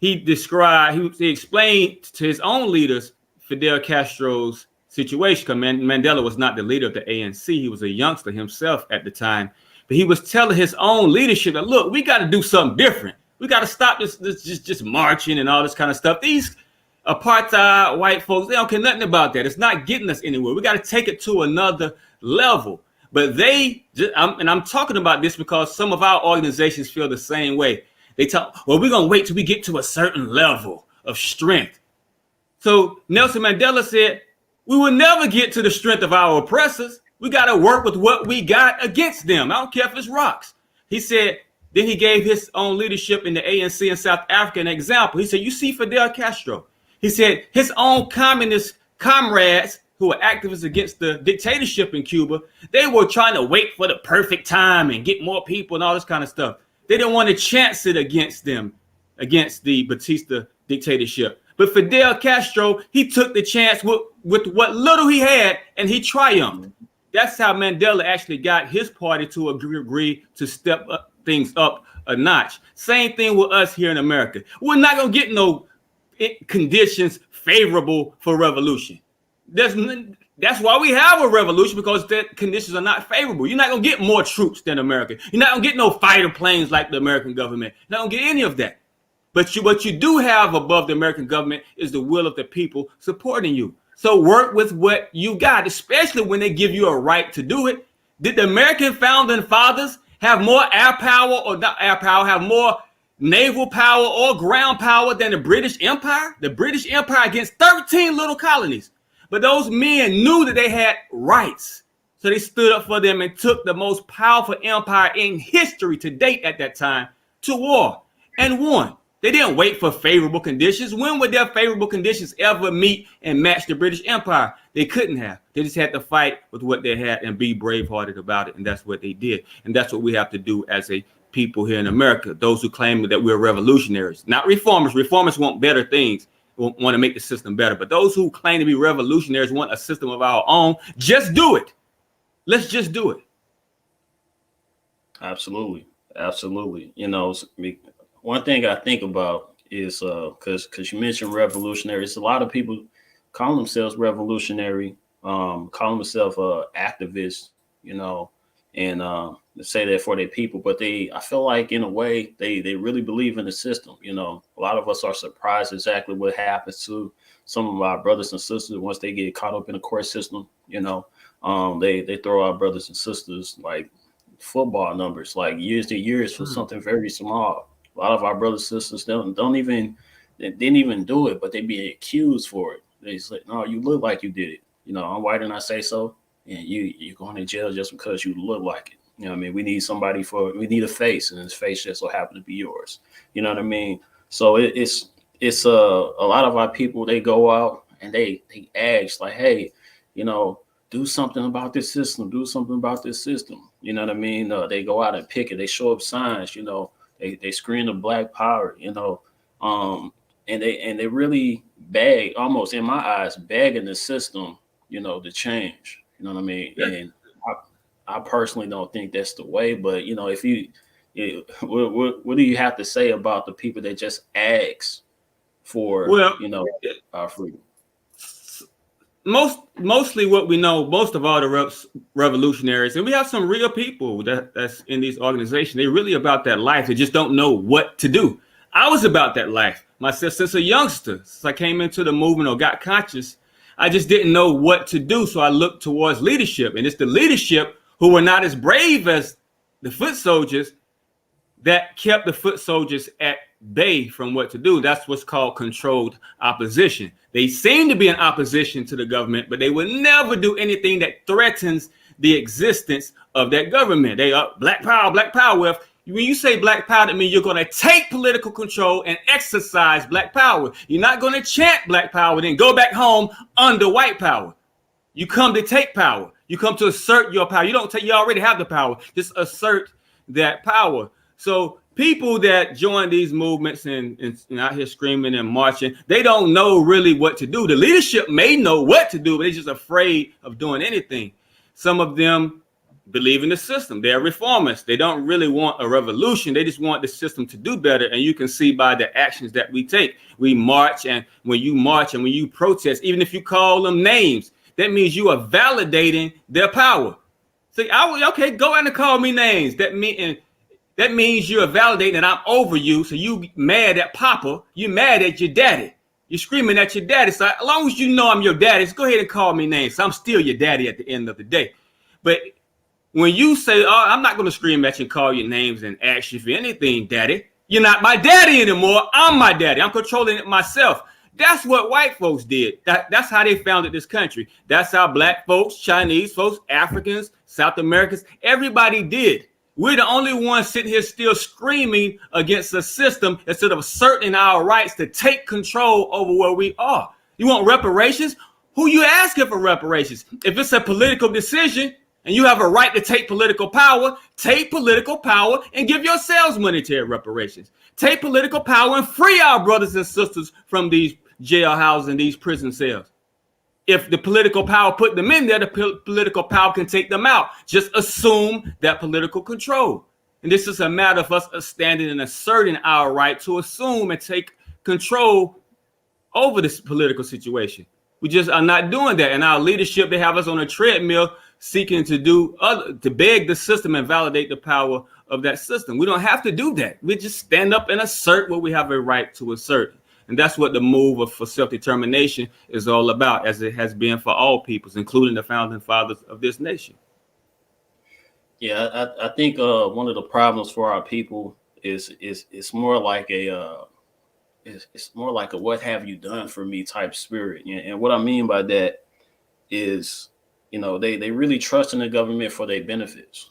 he explained to his own leaders Fidel Castro's situation, because Mandela was not the leader of the ANC. He was a youngster himself at the time. But he was telling his own leadership that, look, we got to do something different. We got to stop this just marching and all this kind of stuff. These apartheid white folks, they don't care nothing about that. It's not getting us anywhere. We got to take it to another level. But I'm talking about this because some of our organizations feel the same way. They talk, well, we're going to wait till we get to a certain level of strength. So Nelson Mandela said, we will never get to the strength of our oppressors. We got to work with what we got against them. I don't care if it's rocks. He said, then he gave his own leadership in the ANC in South Africa an example. He said, you see Fidel Castro. He said his own communist comrades who were activists against the dictatorship in Cuba, they were trying to wait for the perfect time and get more people and all this kind of stuff. They didn't want to chance it against them, against the Batista dictatorship. But Fidel Castro, he took the chance with what little he had, and he triumphed. That's how Mandela actually got his party to agree to step things up a notch. Same thing with us here in America. We're not going to get no conditions favorable for revolution. That's why we have a revolution, because the conditions are not favorable. You're not going to get more troops than America. You're not going to get no fighter planes like the American government. You're not going to get any of that. But what you do have above the American government is the will of the people supporting you. So work with what you got, especially when they give you a right to do it. Did the American founding fathers have more air power, or not air power, have more naval power or ground power than the British Empire? The British Empire against 13 little colonies. But those men knew that they had rights. So they stood up for them and took the most powerful empire in history to date at that time to war and won. They didn't wait for favorable conditions. When would their favorable conditions ever meet and match the British Empire? They couldn't have. They just had to fight with what they had and be bravehearted about it. And that's what they did. And that's what we have to do as a people here in America. Those who claim that we're revolutionaries, not reformers. Reformers want better things, want to make the system better. But those who claim to be revolutionaries want a system of our own. Just do it. Let's just do it. Absolutely. Absolutely. You know, one thing I think about is because you mentioned revolutionaries, a lot of people call themselves revolutionary, call themselves activists, you know, and say that for their people. But I feel like in a way they really believe in the system. You know, a lot of us are surprised exactly what happens to some of our brothers and sisters once they get caught up in the court system. You know, they throw our brothers and sisters like football numbers, like years to years for something very small. A lot of our brothers and sisters didn't even do it, but they be accused for it. They say, no, you look like you did it. You know, I'm white and I say so. And you're going to jail just because you look like it. You know what I mean? We need we need a face, and this face just so happen to be yours. You know what I mean? So it's a lot of our people, they go out and they ask like, hey, you know, do something about this system. Do something about this system. You know what I mean? They go out and pick it. They show up signs, you know. They screen the Black Power, you know, and they really beg, almost in my eyes, begging the system, you know, to change. You know what I mean? Yeah. And I personally don't think that's the way. But you know, what do you have to say about the people that just ask for, you know, our freedom? Mostly what we know, most of all the revolutionaries, and we have some real people that's in these organizations, they're really about that life. They just don't know what to do. I was about that life myself since a youngster. Since I came into the movement or got conscious, I just didn't know what to do. So I looked towards leadership, and it's the leadership who were not as brave as the foot soldiers that kept the foot soldiers at bay from what to do. That's what's called controlled opposition. They seem to be in opposition to the government, but they will never do anything that threatens the existence of that government. They are black power, black power. Well, when you say black power, that means you're going to take political control and exercise black power. You're not going to chant black power, then go back home under white power. You come to take power. You come to assert your power. You don't take, you already have the power. Just assert that power. So people that join these movements and out here screaming and marching, they don't know really what to do. The leadership may know what to do, but they're just afraid of doing anything. Some of them believe in the system. They're reformists. They don't really want a revolution. They just want the system to do better. And you can see by the actions that we take. We march, and when you march and when you protest, even if you call them names, that means you are validating their power. See, okay, go out and call me names. That means you're validating that I'm over you. So you mad at Papa. You mad at your daddy. You're screaming at your daddy. So as long as you know I'm your daddy, just go ahead and call me names. So I'm still your daddy at the end of the day. But when you say, oh, I'm not going to scream at you and call your names and ask you for anything, daddy. You're not my daddy anymore. I'm my daddy. I'm controlling it myself. That's what white folks did. That's how they founded this country. That's how black folks, Chinese folks, Africans, South Americans, everybody did. We're the only ones sitting here still screaming against the system instead of asserting our rights to take control over where we are. You want reparations? Who you asking for reparations? If it's a political decision and you have a right to take political power and give yourselves monetary reparations. Take political power and free our brothers and sisters from these jailhouses and these prison cells. If the political power put them in there, the political power can take them out. Just assume that political control. And this is a matter of us standing and asserting our right to assume and take control over this political situation. We just are not doing that. And our leadership, they have us on a treadmill seeking to beg the system and validate the power of that system. We don't have to do that. We just stand up and assert what we have a right to assert. And that's what the move for self-determination is all about, as it has been for all peoples, including the founding fathers of this nation. Yeah, I think one of the problems for our people is it's more like it's more like a "what have you done for me" type spirit. And what I mean by that is, they really trust in the government for their benefits.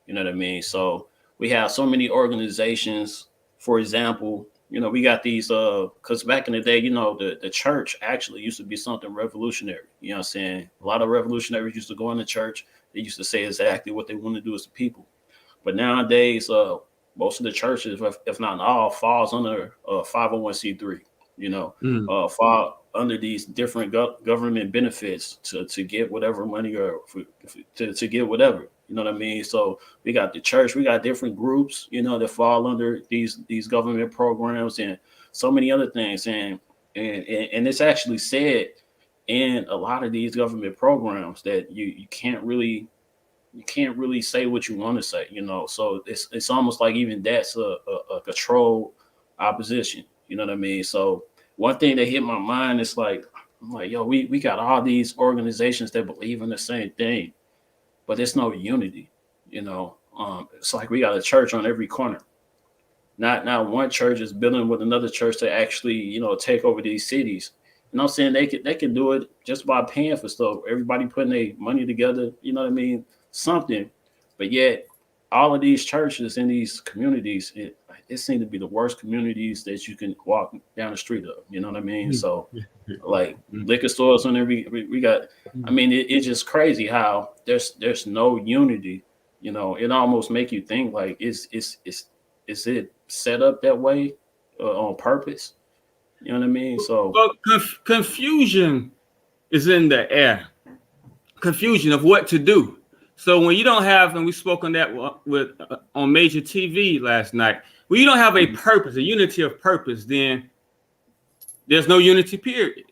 You know what I mean? So we have so many organizations, for example. We got these, because back in the day, the church actually used to be something revolutionary. You know what I'm saying? A lot of revolutionaries used to go in the church. They used to say exactly what they want to do as the people. But nowadays, most of the churches, if not all, falls under 501c3, fall under these different government benefits to get whatever money or to get whatever. You know what I mean? So we got the church, we got different groups, that fall under these government programs and so many other things. And it's actually said in a lot of these government programs that you can't really say what you want to say, So it's almost like even that's a controlled opposition. You know what I mean? So one thing that hit my mind is I'm like, yo, we got all these organizations that believe in the same thing, but there's no unity, It's like we got a church on every corner. Not one church is building with another church to actually, take over these cities. I'm saying they can do it just by paying for stuff. Everybody putting their money together, you know what I mean? Something. But yet all of these churches in these communities, it seems to be the worst communities that you can walk down the street of. You know what I mean? So like liquor stores on every, we got, I mean, it's just crazy how there's no unity. It almost make you think like, is it set up that way on purpose? You know what I mean? So confusion is in the air. Confusion of what to do. So when you don't have, and we spoke on that on major TV last night, when you don't have a purpose, a unity of purpose, then there's no unity, period.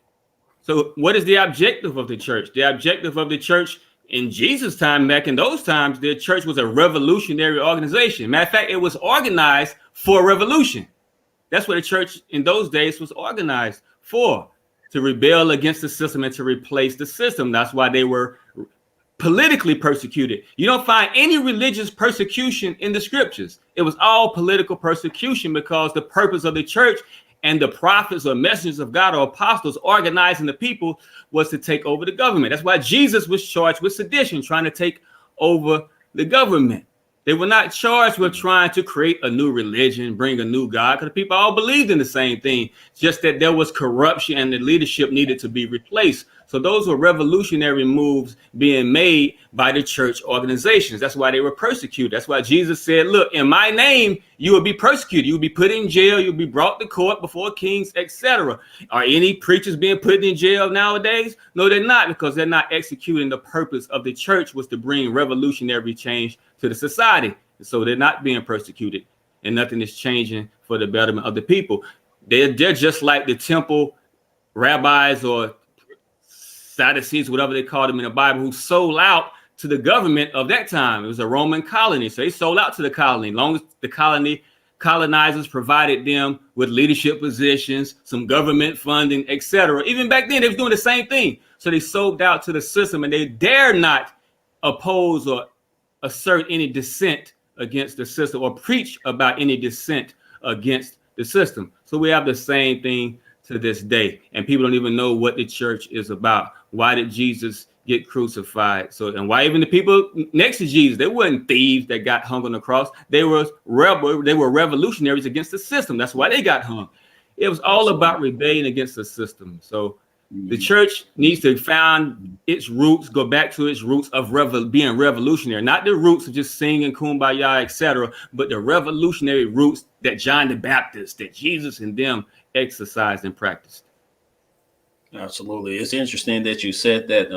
So what is the objective of the church? The objective of the church in Jesus' time, back in those times, the church was a revolutionary organization. Matter of fact, it was organized for revolution. That's what the church in those days was organized for, to rebel against the system and to replace the system. That's why they were politically persecuted. You don't find any religious persecution in the scriptures. It was all political persecution because the purpose of the church and the prophets or messengers of God or apostles organizing the people was to take over the government. That's why Jesus was charged with sedition, trying to take over the government. They were not charged with trying to create a new religion, bring a new God, because the people all believed in the same thing, just that there was corruption and the leadership needed to be replaced. So those were revolutionary moves being made by the church organizations. That's why they were persecuted. That's why Jesus said, look, in my name, you will be persecuted. You will be put in jail. You'll be brought to court before kings, etc. Are any preachers being put in jail nowadays? No, they're not, because they're not executing the purpose of the church, was to bring revolutionary change to the society. So they're not being persecuted, and nothing is changing for the betterment of the people. They're just like the temple rabbis or Sadducees, whatever they called them in the Bible, who sold out to the government of that time. It was a Roman colony, so they sold out to the colony. As long as the colonizers provided them with leadership positions, some government funding, etc. Even back then, they was doing the same thing. So they sold out to the system, and they dare not oppose or assert any dissent against the system or preach about any dissent against the system. So we have the same thing to this day. And people don't even know what the church is about. Why did Jesus get crucified? So, and why even the people next to Jesus, they weren't thieves that got hung on the cross. They were revolutionaries against the system. That's why they got hung. It was all about rebellion against the system. So the church needs to find its roots, go back to its roots of being revolutionary, not the roots of just singing kumbaya, etc., but the revolutionary roots that John the Baptist, that Jesus and them exercised and practiced. Absolutely. It's interesting that you said that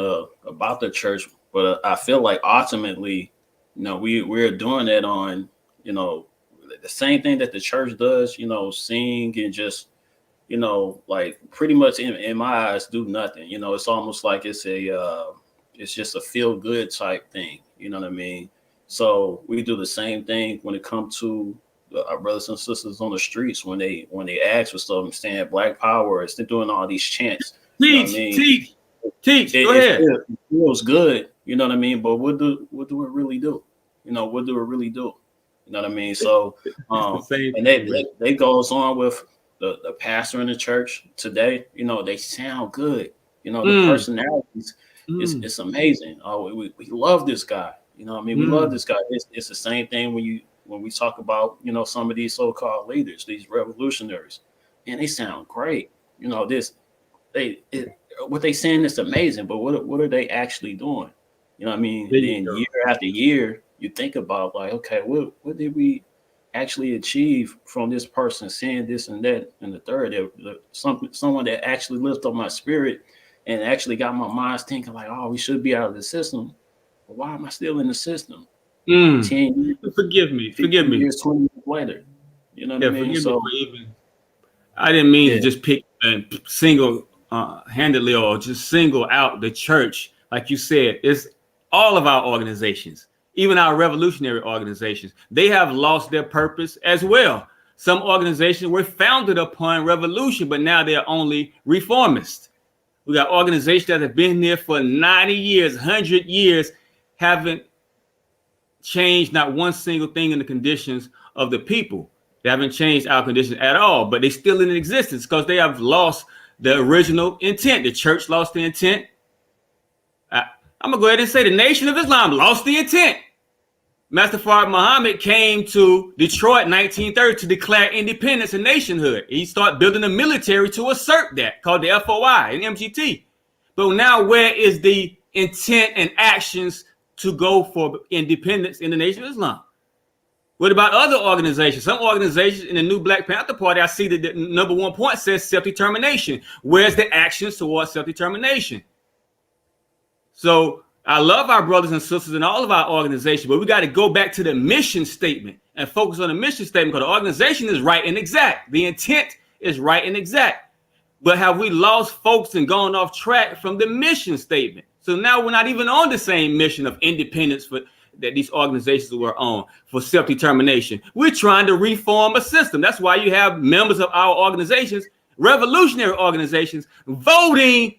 about the church, but I feel like ultimately, we're doing that on, the same thing that the church does, sing and just, like pretty much in my eyes do nothing. It's almost like it's just a feel good type thing. You know what I mean? So we do the same thing when it comes to our brothers and sisters on the streets when they ask for something, saying Black Power, they're doing all these chants. Teach. Go ahead. It feels good, you know what I mean? But what do it really do? What do it really do? You know what I mean? So, and they goes on with the pastor in the church today. They sound good. The personalities, it's amazing. Oh, we love this guy. You know what I mean? We love this guy. It's the same thing when we talk about, some of these so-called leaders, these revolutionaries, and they sound great. What they saying is amazing, but what are they actually doing? You know what I mean? And then year after year, you think about like, okay, what did we actually achieve from this person saying this and that and the third? Someone that actually lifted up my spirit and actually got my mind thinking like, oh, we should be out of the system. But why am I still in the system? 10 years, forgive me. Years, 20 years later. You know what I mean? So I didn't mean to just pick and single handedly or just single out the church. Like you said, it's all of our organizations, even our revolutionary organizations. They have lost their purpose as well. Some organizations were founded upon revolution, but now they're only reformist. We got organizations that have been there for 90 years, 100 years, haven't changed not one single thing in the conditions of the people. They haven't changed our conditions at all, but they're still in existence because they have lost the original intent. The church lost the intent. I'm going to go ahead and say the Nation of Islam lost the intent. Master Fard Muhammad came to Detroit in 1930 to declare independence and nationhood. He started building a military to assert that, called the FOI and MGT. But now where is the intent and actions to go for independence in the Nation of Islam? What about other organizations? Some organizations in the new Black Panther Party, I see that the number one point says self-determination. Where's the actions towards self-determination? So I love our brothers and sisters in all of our organizations, but we got to go back to the mission statement and focus on the mission statement because the organization is right and exact. The intent is right and exact. But have we lost folks and gone off track from the mission statement? So now we're not even on the same mission of independence that these organizations were on for self-determination. We're trying to reform a system. That's why you have members of our organizations, revolutionary organizations, voting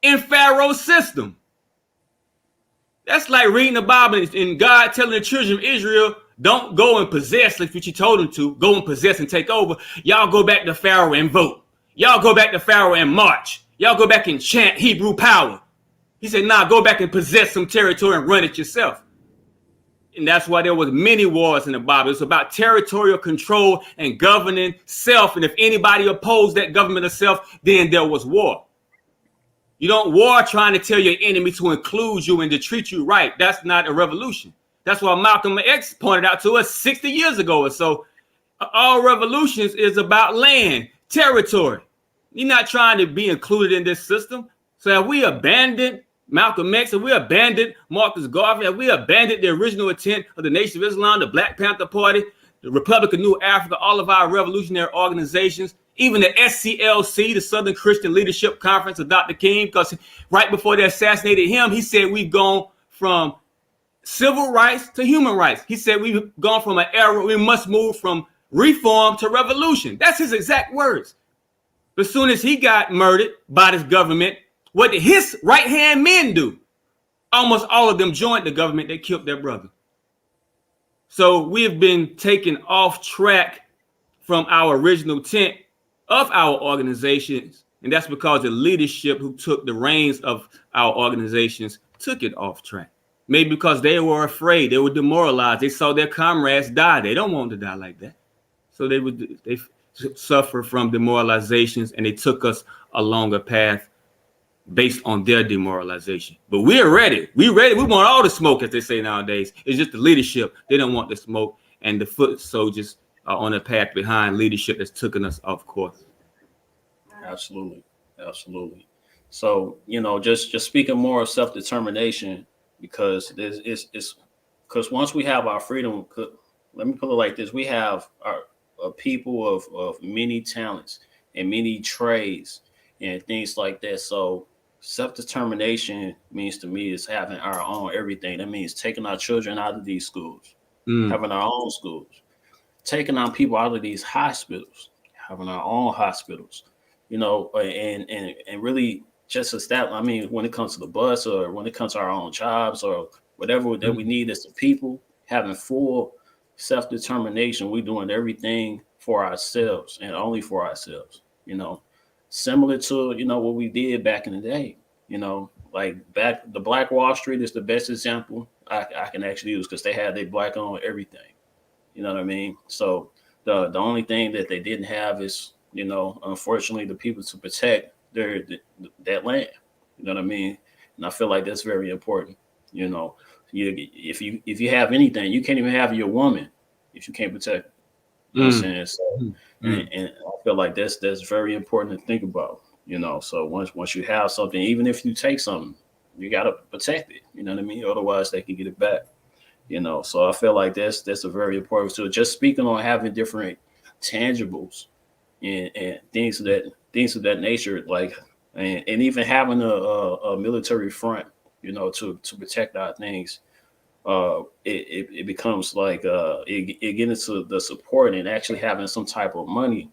in Pharaoh's system. That's like reading the Bible and God telling the children of Israel, don't go and possess like what you told them to. Go and possess and take over. Y'all go back to Pharaoh and vote. Y'all go back to Pharaoh and march. Y'all go back and chant Hebrew power. He said, nah, go back and possess some territory and run it yourself. And that's why there was many wars in the Bible. It's about territorial control and governing self. And if anybody opposed that government of self, then there was war. You don't war trying to tell your enemy to include you and to treat you right. That's not a revolution. That's why Malcolm X pointed out to us 60 years ago or so. All revolutions is about land, territory. You're not trying to be included in this system. So have we abandoned Malcolm X? Have we abandoned Marcus Garvey? Have we abandoned the original intent of the Nation of Islam, the Black Panther Party, the Republic of New Africa, all of our revolutionary organizations? Even the SCLC, the Southern Christian Leadership Conference of Dr. King, because right before they assassinated him, he said we've gone from civil rights to human rights. He said we've gone from an era, we must move from reform to revolution. That's his exact words. But as soon as he got murdered by this government, what did his right-hand men do? Almost all of them joined the government that killed their brother. So we have been taken off track from our original intent. of our organizations. And that's because the leadership who took the reins of our organizations took it off track. Maybe because they were afraid, they were demoralized, they saw their comrades die. They don't want to die like that. So they suffer from demoralizations, and they took us along a path based on their demoralization. But we're ready. We ready. We want all the smoke, as they say nowadays. It's just the leadership. They don't want the smoke, and the foot soldiers are on a path behind leadership that's taken us off course. Absolutely. So, just speaking more of self-determination, because it's because once we have our freedom, let me put it like this: we have a people of many talents and many trades and things like that. So self-determination means to me is having our own everything. That means taking our children out of these schools, having our own schools, taking our people out of these hospitals, having our own hospitals, and really just establish. I mean, when it comes to the bus or when it comes to our own jobs or whatever that we need as the people, having full self-determination, we're doing everything for ourselves and only for ourselves, similar to, what we did back in the day, like back the Black Wall Street is the best example I can actually use, because they had their black on everything. You know what I mean? So the only thing that they didn't have is, unfortunately, the people to protect that land. You know what I mean? And I feel like that's very important. If you have anything, you can't even have your woman if you can't protect her. You know what I'm saying? So, and I feel like that's very important to think about. So once you have something, even if you take something, you gotta protect it. You know what I mean? Otherwise, they can get it back. So I feel like that's a very important. So just speaking on having different tangibles and things of that nature, like and even having a military front, to protect our things. It becomes like it gets into the support and actually having some type of money,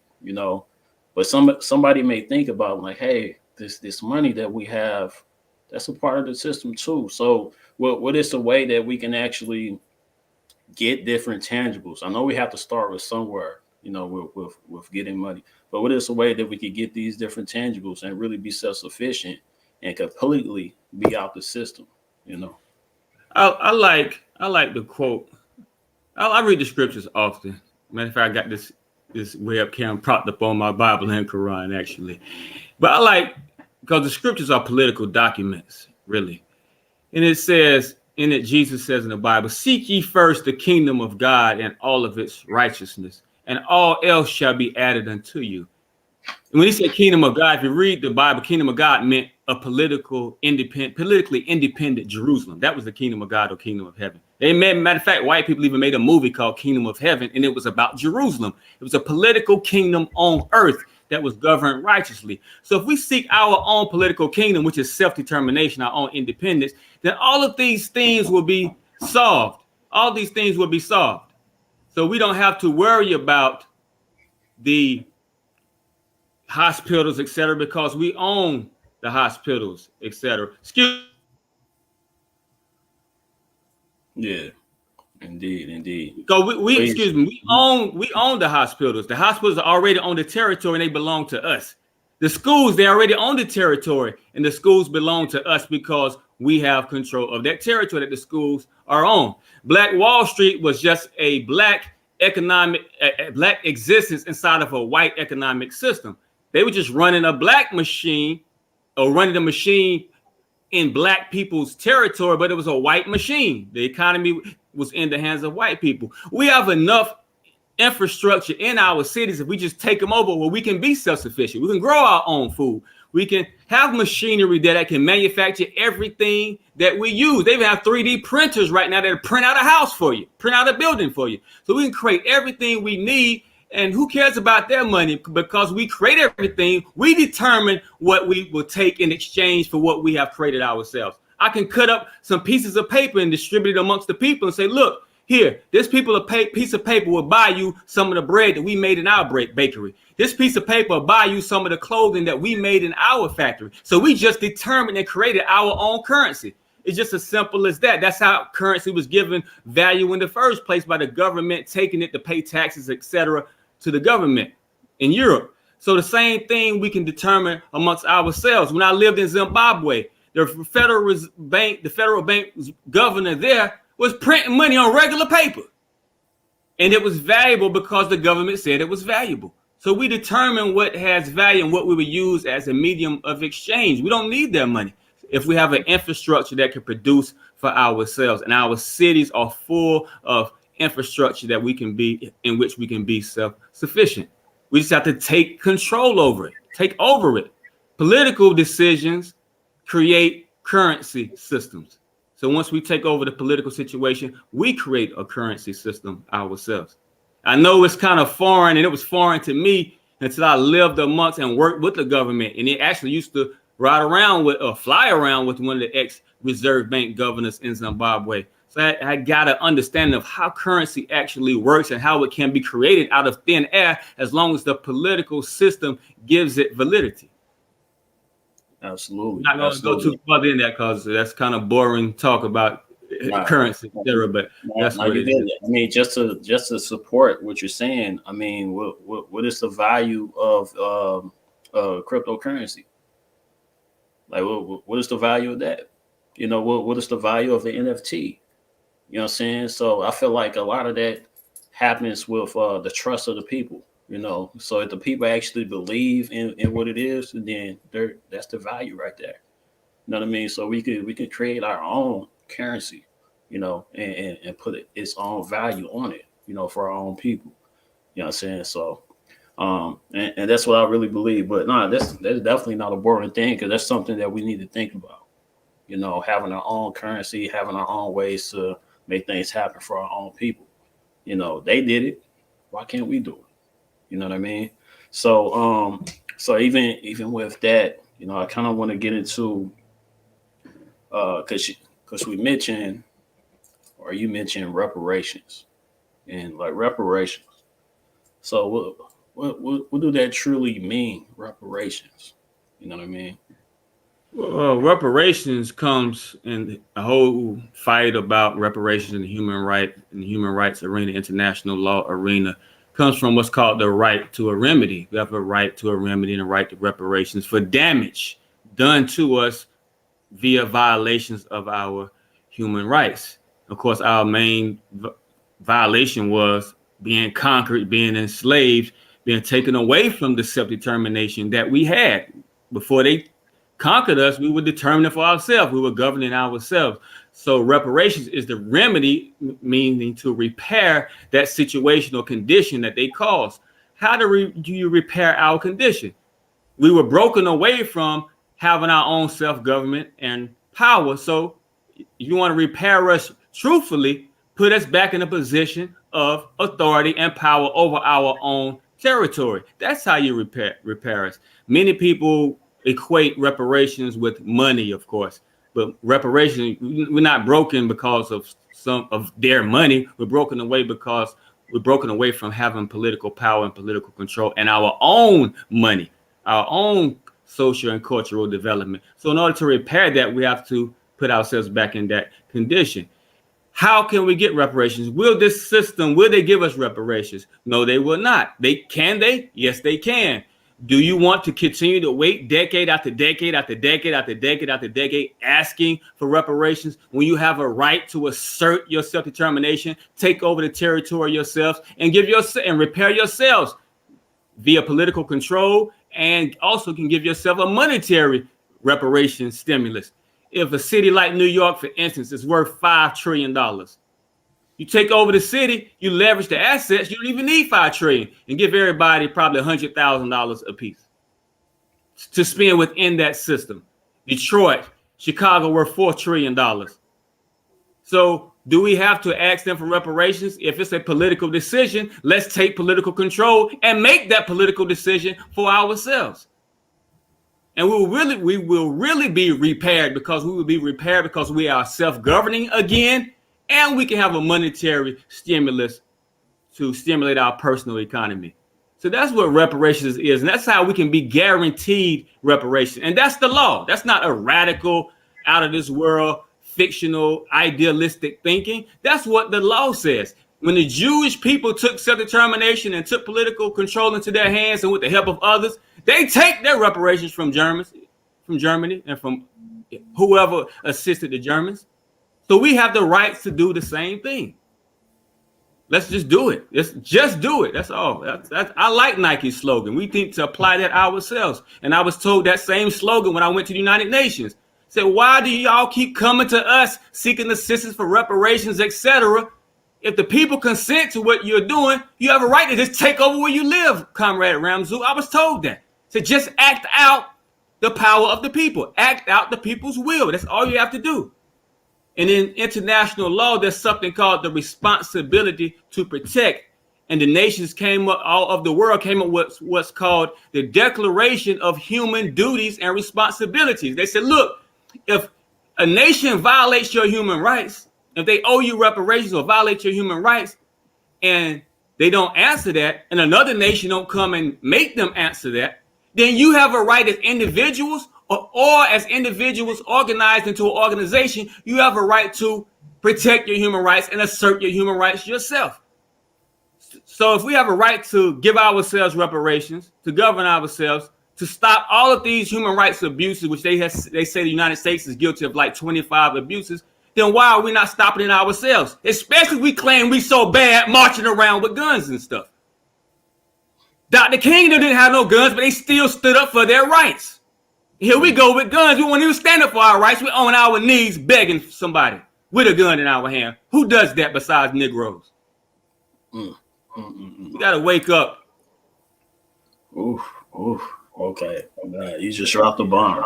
but somebody may think about like, hey, this money that we have, that's a part of the system too. So what is the way that we can actually get different tangibles? I know we have to start with somewhere, with getting money, but what is the way that we could get these different tangibles and really be self-sufficient and completely be out the system, I like the quote. I read the scriptures often. Matter of fact, I got this webcam propped up on my Bible and Quran, actually. But I like, because the scriptures are political documents, really. And it says, Jesus says in the Bible, seek ye first the kingdom of God and all of its righteousness, and all else shall be added unto you. And when he said kingdom of God, if you read the Bible, kingdom of God meant a politically independent Jerusalem. That was the kingdom of God or kingdom of heaven. Matter of fact, white people even made a movie called Kingdom of Heaven, and it was about Jerusalem. It was a political kingdom on earth that was governed righteously. So if we seek our own political kingdom, which is self-determination, our own independence, then all of these things will be solved. All these things will be solved. So we don't have to worry about the hospitals, etc., because we own the hospitals, etc. Yeah, indeed. So we own the hospitals. The hospitals are already on the territory and they belong to us. The schools, they already own the territory and the schools belong to us because we have control of that territory that the schools are on. Black Wall Street was just a black black existence inside of a white economic system. They were just running a black machine or running a machine in black people's territory, but it was a white machine. The economy was in the hands of white people. We have enough infrastructure in our cities if we just take them over where we can be self-sufficient. We can grow our own food. We can have machinery that can manufacture everything that we use. They even have 3D printers right now that print out a house for you, print out a building for you. So we can create everything we need. And who cares about their money? Because we create everything. We determine what we will take in exchange for what we have created ourselves. I can cut up some pieces of paper and distribute it amongst the people and say, look, here, this piece of paper will buy you some of the bread that we made in our bakery. This piece of paper will buy you some of the clothing that we made in our factory. So we just determined and created our own currency. It's just as simple as that. That's how currency was given value in the first place, by the government taking it to pay taxes, etc., to the government in Europe. So the same thing we can determine amongst ourselves. When I lived in Zimbabwe, the federal bank governor there was printing money on regular paper. And it was valuable because the government said it was valuable. So we determine what has value and what we would use as a medium of exchange. We don't need their money if we have an infrastructure that can produce for ourselves. And our cities are full of infrastructure that we can be, in which we can be self-sufficient. We just have to take control over it, take over it. Political decisions create currency systems. So once we take over the political situation, we create a currency system ourselves. I know it's kind of foreign, and it was foreign to me until I lived amongst and worked with the government. And it actually used to ride around with or fly around with one of the ex-Reserve Bank governors in Zimbabwe. So I got an understanding of how currency actually works and how it can be created out of thin air as long as the political system gives it validity. Absolutely. I'm not going to go too far in that because that's kind of boring talk about currency, etc. But that's what it is. I mean, just to support what you're saying, I mean, what is the value of cryptocurrency? Like, what is the value of that? You know, what is the value of the NFT? You know what I'm saying? So I feel like a lot of that happens with the trust of the people. You know, so if the people actually believe in what it is, then that's the value right there. You know what I mean? So we can create our own currency, you know, and put its own value on it, you know, for our own people. You know what I'm saying? So and that's what I really believe. But no, that's definitely not a boring thing, because that's something that we need to think about. You know, having our own currency, having our own ways to make things happen for our own people. You know, they did it. Why can't we do it? You know what I mean? So so even with that, you know, I kind of want to get into because we mentioned, or you mentioned, reparations, and like reparations. So what do that truly mean, reparations? You know what I mean? Well, reparations comes in a whole fight about reparations in the human rights arena, international law arena, comes from what's called the right to a remedy. We have a right to a remedy and a right to reparations for damage done to us via violations of our human rights. Of course, our main violation was being conquered, being enslaved, being taken away from the self-determination that we had. Before they conquered us, we were determining for ourselves. We were governing ourselves. So reparations is the remedy, meaning to repair that situation or condition that they caused. How do you repair our condition? We were broken away from having our own self-government and power. So if you want to repair us truthfully, put us back in a position of authority and power over our own territory. That's how you repair us. Many people equate reparations with money, of course, but reparations, we're not broken because of some of their money. We're broken away because we're broken away from having political power and political control and our own money, our own social and cultural development. So in order to repair that, we have to put ourselves back in that condition. How can we get reparations? Will this system, will they give us reparations? No, they will not. Can they? Yes, they can. Do you want to continue to wait decade after decade after decade after decade after decade asking for reparations when you have a right to assert your self-determination, take over the territory yourselves, and repair yourselves via political control, and also can give yourself a monetary reparation stimulus? If a city like New York, for instance, is worth $5 trillion, you take over the city, you leverage the assets, you don't even need $5 trillion, and give everybody probably $100,000 a piece to spend within that system. Detroit, Chicago worth $4 trillion. So do we have to ask them for reparations? If it's a political decision, let's take political control and make that political decision for ourselves. And we will really be repaired, because we are self-governing again, and we can have a monetary stimulus to stimulate our personal economy. So that's what reparations is, and that's how we can be guaranteed reparation. And that's the law. That's not a radical, out of this world, fictional, idealistic thinking. That's what the law says. When the Jewish people took self-determination and took political control into their hands, and with the help of others, they take their reparations from Germany, and from whoever assisted the Germans. So we have the rights to do the same thing. Let's just do it. Let's just do it. That's all. That's I like Nike's slogan. We think to apply that ourselves. And I was told that same slogan when I went to the United Nations. Said, why do y'all keep coming to us seeking assistance for reparations, etc.? If the people consent to what you're doing, you have a right to just take over where you live, Comrade Ramzu. I was told that. So just act out the power of the people. Act out the people's will. That's all you have to do. And in international law, there's something called the responsibility to protect. And the nations came up, all of the world came up with what's called the Declaration of Human Duties and Responsibilities. They said, look, if a nation violates your human rights, if they owe you reparations or violate your human rights, and they don't answer that, and another nation don't come and make them answer that, then you have a right as individuals or as individuals organized into an organization, you have a right to protect your human rights and assert your human rights yourself. So if we have a right to give ourselves reparations, to govern ourselves, to stop all of these human rights abuses, which they say the United States is guilty of like 25 abuses, then why are we not stopping it ourselves? Especially if we claim we so bad marching around with guns and stuff. Dr. King didn't have no guns, but they still stood up for their rights. Here we go with guns. We won't even stand up for our rights. We're on our knees begging somebody with a gun in our hand. Who does that besides Negroes? You got to wake up. Oof. Okay. You just dropped the bomb.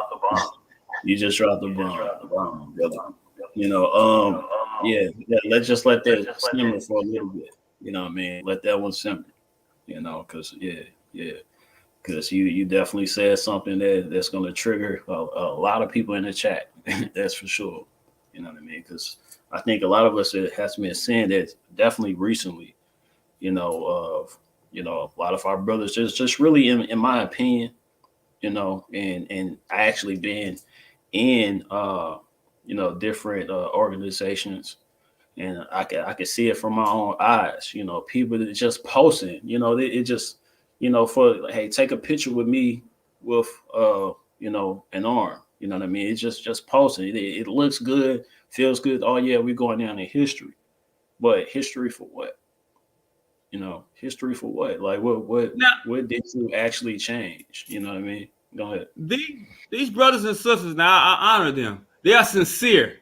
You just dropped the bomb, brother. Yeah. Let's just let that simmer for a little bit. You know what I mean? Let that one simmer. Because because you definitely said something that's going to trigger a lot of people in the chat. That's for sure. You know what I mean? Because I think a lot of us has been saying that definitely recently. A lot of our brothers just really, in my opinion, and I actually been in different organizations, and I could see it from my own eyes. People that just posting. It just. For hey, take a picture with me with an arm. You know what I mean? It's just posting. It looks good, feels good. Oh yeah, we're going down in history. But history for what? History for what? Like what did you actually change? You know what I mean? Go ahead. These brothers and sisters, now I honor them. They are sincere.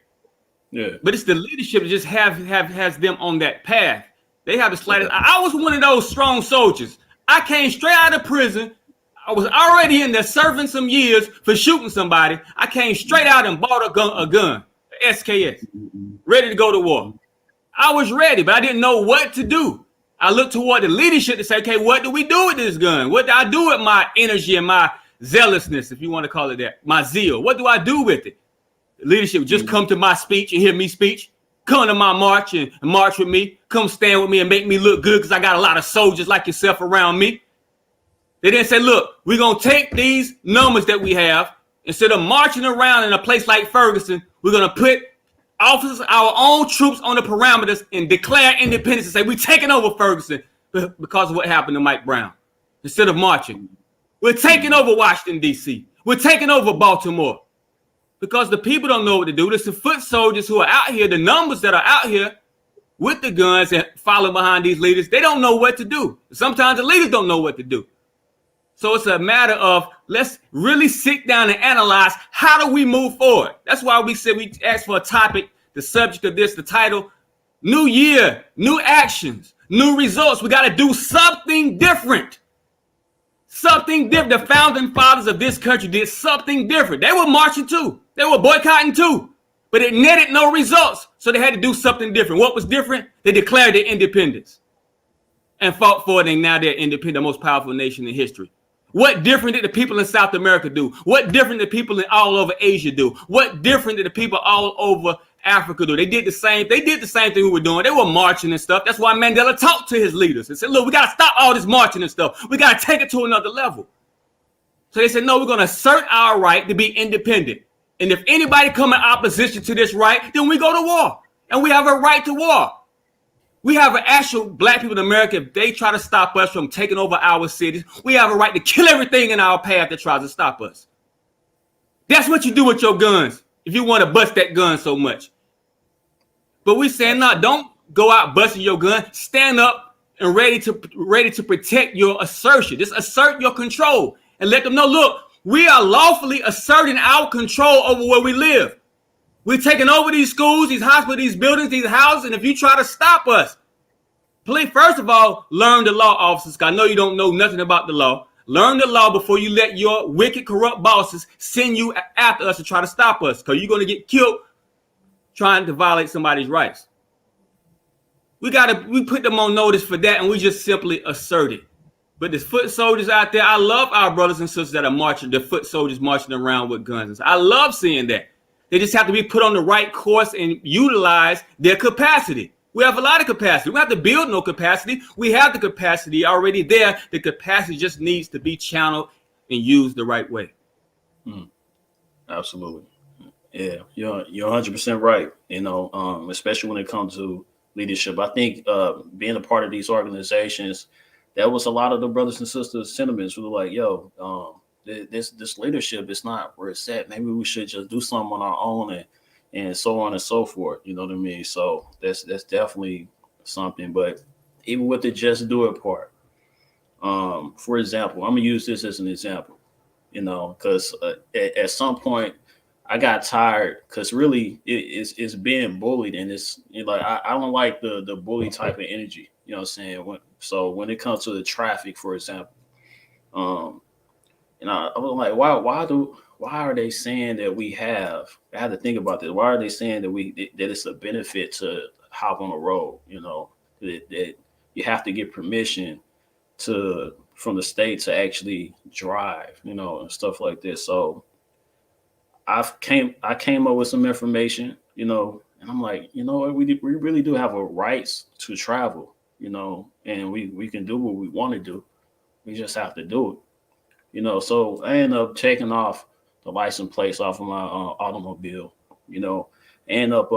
Yeah. But it's the leadership that just has them on that path. They have the slightest. I was one of those strong soldiers. I came straight out of prison. I was already in there serving some years for shooting somebody. I came straight out and bought a gun, SKS, ready to go to war. I was ready, but I didn't know what to do. I looked toward the leadership to say, okay, what do we do with this gun? What do I do with my energy and my zealousness, if you want to call it that, my zeal? What do I do with it? The leadership would just come to my speech and hear me speech. Come to my march and march with me. Come stand with me and make me look good because I got a lot of soldiers like yourself around me. They didn't say, look, we're going to take these numbers that we have. Instead of marching around in a place like Ferguson, we're going to put officers, our own troops on the parameters and declare independence and say, we're taking over Ferguson because of what happened to Mike Brown. Instead of marching, we're taking over Washington, D.C. We're taking over Baltimore. Because the people don't know what to do. There's the foot soldiers who are out here, the numbers that are out here with the guns and following behind these leaders, they don't know what to do. Sometimes the leaders don't know what to do. So it's a matter of let's really sit down and analyze how do we move forward. That's why we said we asked for a topic, the subject of this, the title, New Year, New Actions, New Results. We got to do something different. Something different. The founding fathers of this country did something different. They were marching too. They were boycotting too. But it netted no results. So they had to do something different. What was different? They declared their independence and fought for it. And now they're independent, the most powerful nation in history. What different did the people in South America do? What different did people in all over Asia do? What different did the people all over Africa do? They did the same thing we were doing. They were marching and stuff. That's why Mandela talked to his leaders and said, look, we got to stop all this marching and stuff. We got to take it to another level. So they said, no, we're going to assert our right to be independent. And if anybody come in opposition to this right, then we go to war. And we have a right to war. We have an actual black people in America. If they try to stop us from taking over our cities, we have a right to kill everything in our path that tries to stop us. That's what you do with your guns if you want to bust that gun so much. But we saying, no, don't go out busting your gun. Stand up and ready to protect your assertion. Just assert your control and let them know, look, we are lawfully asserting our control over where we live. We're taking over these schools, these hospitals, these buildings, these houses, and if you try to stop us, please, first of all, learn the law, officers. I know you don't know nothing about the law. Learn the law before you let your wicked, corrupt bosses send you after us to try to stop us, because you're going to get killed trying to violate somebody's rights. We put them on notice for that, and we just simply assert it. But the foot soldiers out there, I love our brothers and sisters that are marching, the foot soldiers marching around with guns. I love seeing that. They just have to be put on the right course and utilize their capacity. We have a lot of capacity. We don't have to build no capacity. We have the capacity already there. The capacity just needs to be channeled and used the right way. Absolutely. Yeah, you're 100% right. You know, especially when it comes to leadership. I think being a part of these organizations, that was a lot of the brothers and sisters' sentiments. We were like, yo, this leadership is not where it's at. Maybe we should just do something on our own and so on and so forth. You know what I mean? So that's definitely something. But even with the just do it part, for example, I'm gonna use this as an example. You know, because at some point I got tired, because really it's being bullied, and it's, you know, like I don't like the bully type of energy. You know what I'm saying? So when it comes to the traffic, for example, and I was like, why are they saying that we have? I had to think about this. Why are they saying that it's a benefit to hop on a road? You know, that you have to get permission from the state to actually drive, you know, and stuff like this. So I came up with some information, you know, and I'm like, you know what, we really do have a rights to travel, you know, and we can do what we want to do. We just have to do it. You know, so I ended up taking off the license plates off of my automobile, you know, end up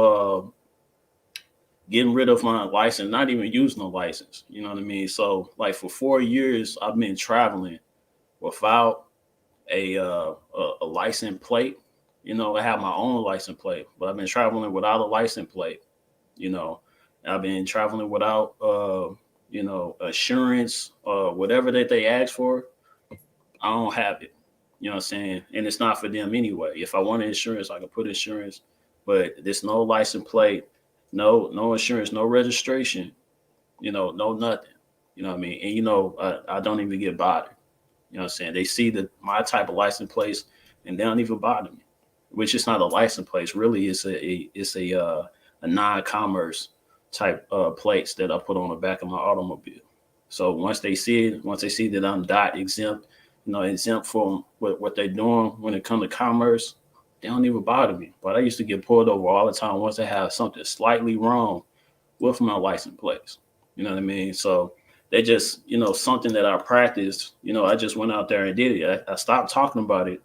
getting rid of my license, not even using the license, you know what I mean? So like for 4 years, I've been traveling without a license plate. You know, I have my own license plate, but I've been traveling without a license plate, you know. I've been traveling without, you know, assurance or whatever that they ask for. I don't have it. You know what I'm saying? And it's not for them anyway. If I wanted insurance, I could put insurance, but there's no license plate, no insurance, no registration, you know, no nothing. You know what I mean? And, you know, I don't even get bothered. You know what I'm saying? They see my type of license plates and they don't even bother me, which is not a license plate. Really, it's a non-commerce type plates that I put on the back of my automobile. So once they see that I'm DOT exempt, you know, exempt from what they're doing when it comes to commerce, they don't even bother me. But I used to get pulled over all the time once I have something slightly wrong with my license plates. You know what I mean? So they just, you know, something that I practiced, you know, I just went out there and did it. I stopped talking about it,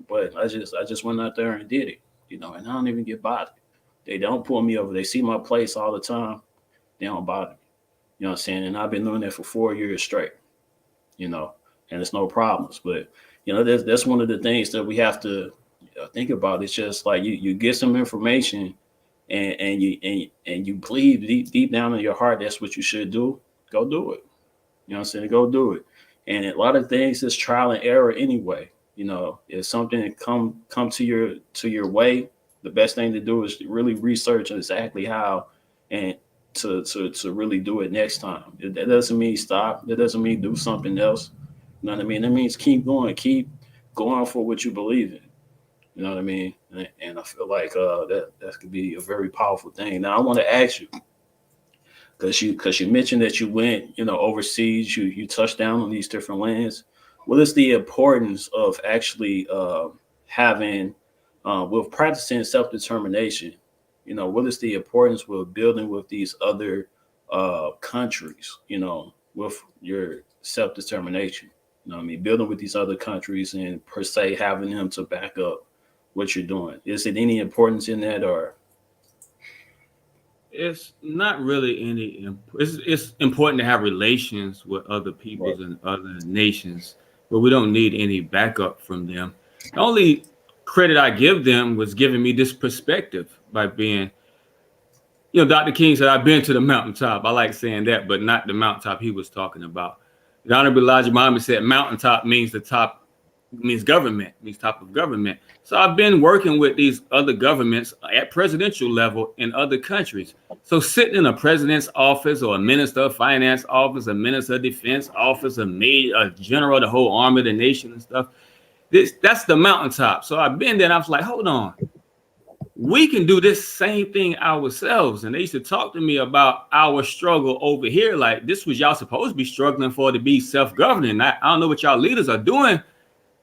but I just went out there and did it, you know, and I don't even get bothered. They don't pull me over. They see my place all the time. They don't bother me. You know what I'm saying? And I've been doing that for 4 years straight, you know, and it's no problems. But, you know, that's one of the things that we have to think about. It's just like you get some information and you believe deep down in your heart that's what you should do. Go do it. You know what I'm saying? Go do it. And a lot of things is trial and error anyway. You know, if something come to your way, the best thing to do is to really research exactly how and to really do it next time. That doesn't mean stop. That doesn't mean do something else. You know what I mean? That means keep going for what you believe in. You know what I mean? And I feel like that could be a very powerful thing. Now I want to ask you, because you mentioned that you went, you know, overseas, you touched down on these different lands. What is the importance of actually having with practicing self-determination? You know, what is the importance with building with these other countries, you know, with your self-determination? You know what I mean? Building with these other countries and per se having them to back up what you're doing. Is it any importance in that, or? It's not really any. It's important to have relations with other peoples and other nations, but we don't need any backup from them. The only credit I give them was giving me this perspective by being, Dr. King said, I've been to the mountaintop. I like saying that, but not the mountaintop he was talking about. The Honorable Elijah Muhammad said mountaintop means the top, means government, means top of government. So I've been working with these other governments at presidential level in other countries. So sitting in a president's office or a minister of finance office, a minister of defense office, a general, the whole army of the nation and stuff, that's the mountaintop. So I've been there and I was like, hold on. We can do this same thing ourselves. And they used to talk to me about our struggle over here. Like, this was y'all supposed to be struggling for, to be self-governing. I don't know what y'all leaders are doing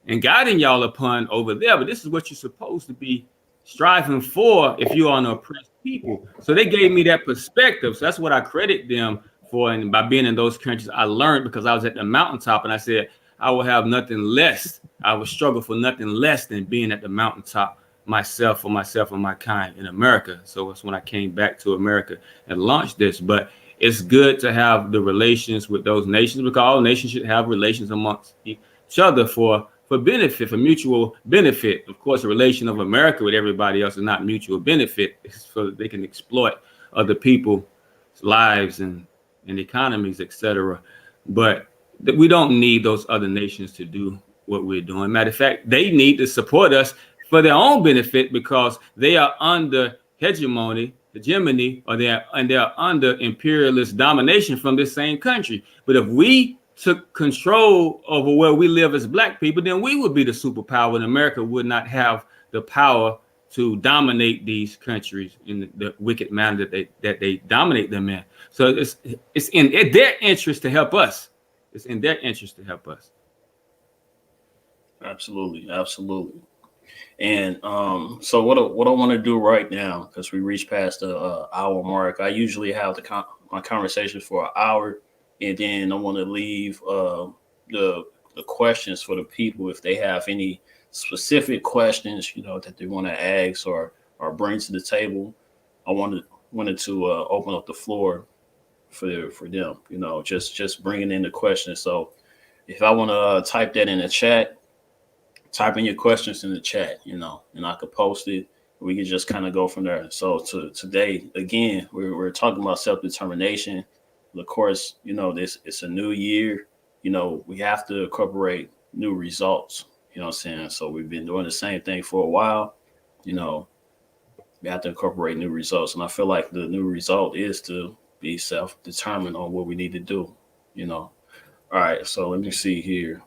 and guiding y'all upon over there, but this is what you're supposed to be striving for if you're on oppressed people. So they gave me that perspective. So that's what I credit them for. And by being in those countries, I learned, because I was at the mountaintop and I said, I will have nothing less. I will struggle for nothing less than being at the mountaintop myself and my kind in America. So it's when I came back to America and launched this. But it's good to have the relations with those nations, because all nations should have relations amongst each other for benefit, for mutual benefit. Of course, the relation of America with everybody else is not mutual benefit, so that they can exploit other people's lives and economies, etc. But we don't need those other nations to do what we're doing. Matter of fact, they need to support us for their own benefit, because they are under hegemony, or they're under imperialist domination from this same country. But if we took control over where we live as Black people, then we would be the superpower, and America would not have the power to dominate these countries in the wicked manner that they dominate them in. So it's in their interest to help us. It's in their interest to help us. Absolutely. And so what I want to do right now, because we reached past the hour mark, I usually have my conversations for an hour, and then I want to leave the questions for the people if they have any specific questions, that they want to ask or bring to the table. I wanted to open up the floor for them, just bringing in the questions. So if I want to type that in the chat, type in your questions in the chat, and I could post it. We could just kind of go from there. So today, again, we're talking about self-determination. Of course, it's a new year. We have to incorporate new results. You know what I'm saying? So we've been doing the same thing for a while. We have to incorporate new results. And I feel like the new result is to be self-determined on what we need to do. All right, so let me see here.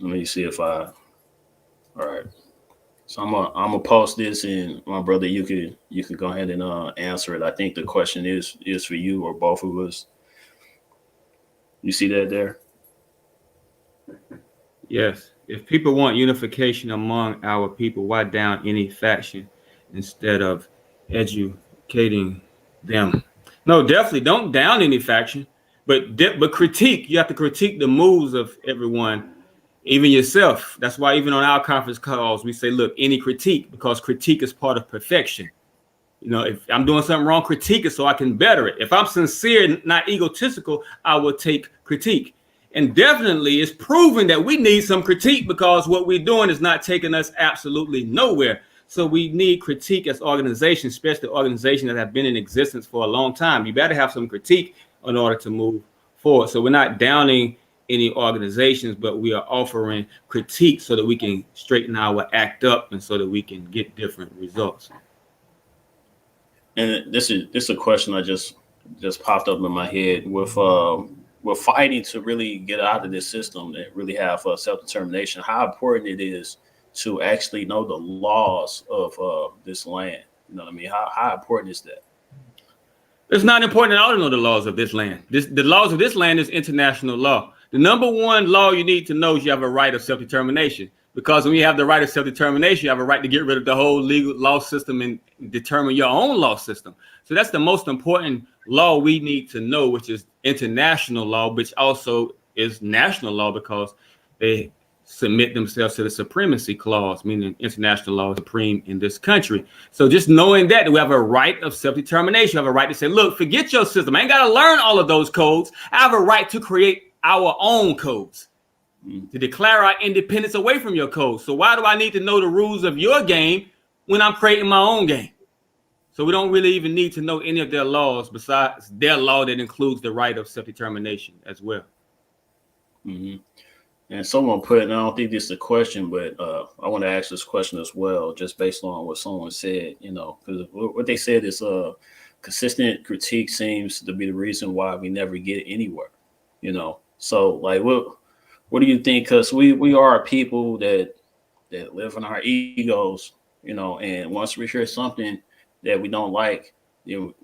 Let me see all right. So I'm gonna post this, and my brother, you could go ahead and answer it. I think the question is for you or both of us. You see that there? Yes. If people want unification among our people, why down any faction instead of educating them? No, definitely don't down any faction. But critique. You have to critique the moves of everyone, even yourself. That's why even on our conference calls, we say, look, any critique, because critique is part of perfection. If I'm doing something wrong, critique it so I can better it. If I'm sincere, not egotistical, I will take critique. And definitely it's proven that we need some critique, because what we're doing is not taking us absolutely nowhere. So we need critique as organizations, especially organizations that have been in existence for a long time. You better have some critique in order to move forward. So we're not downing any organizations, but we are offering critique so that we can straighten our act up and so that we can get different results. And this is a question I just popped up in my head. We're fighting to really get out of this system that really have self-determination. How important it is to actually know the laws of this land. You know what I mean? How important is that? It's not important at all to know the laws of this land. The laws of this land is international law. The number one law you need to know is you have a right of self-determination. Because when you have the right of self-determination, you have a right to get rid of the whole legal law system and determine your own law system. So that's the most important law we need to know, which is international law, which also is national law, because they submit themselves to the supremacy clause, meaning international law is supreme in this country. So just knowing that we have a right of self-determination, we have a right to say, look, forget your system. I ain't got to learn all of those codes. I have a right to create our own codes, to declare our independence away from your code. So why do I need to know the rules of your game when I'm creating my own game? So we don't really even need to know any of their laws besides their law that includes the right of self-determination as well. Mm-hmm. And someone put, and I don't think this is a question, but I want to ask this question as well, just based on what someone said, because what they said is consistent critique seems to be the reason why we never get anywhere, So like, what do you think? Because we are people that live in our egos, and once we hear something that we don't like,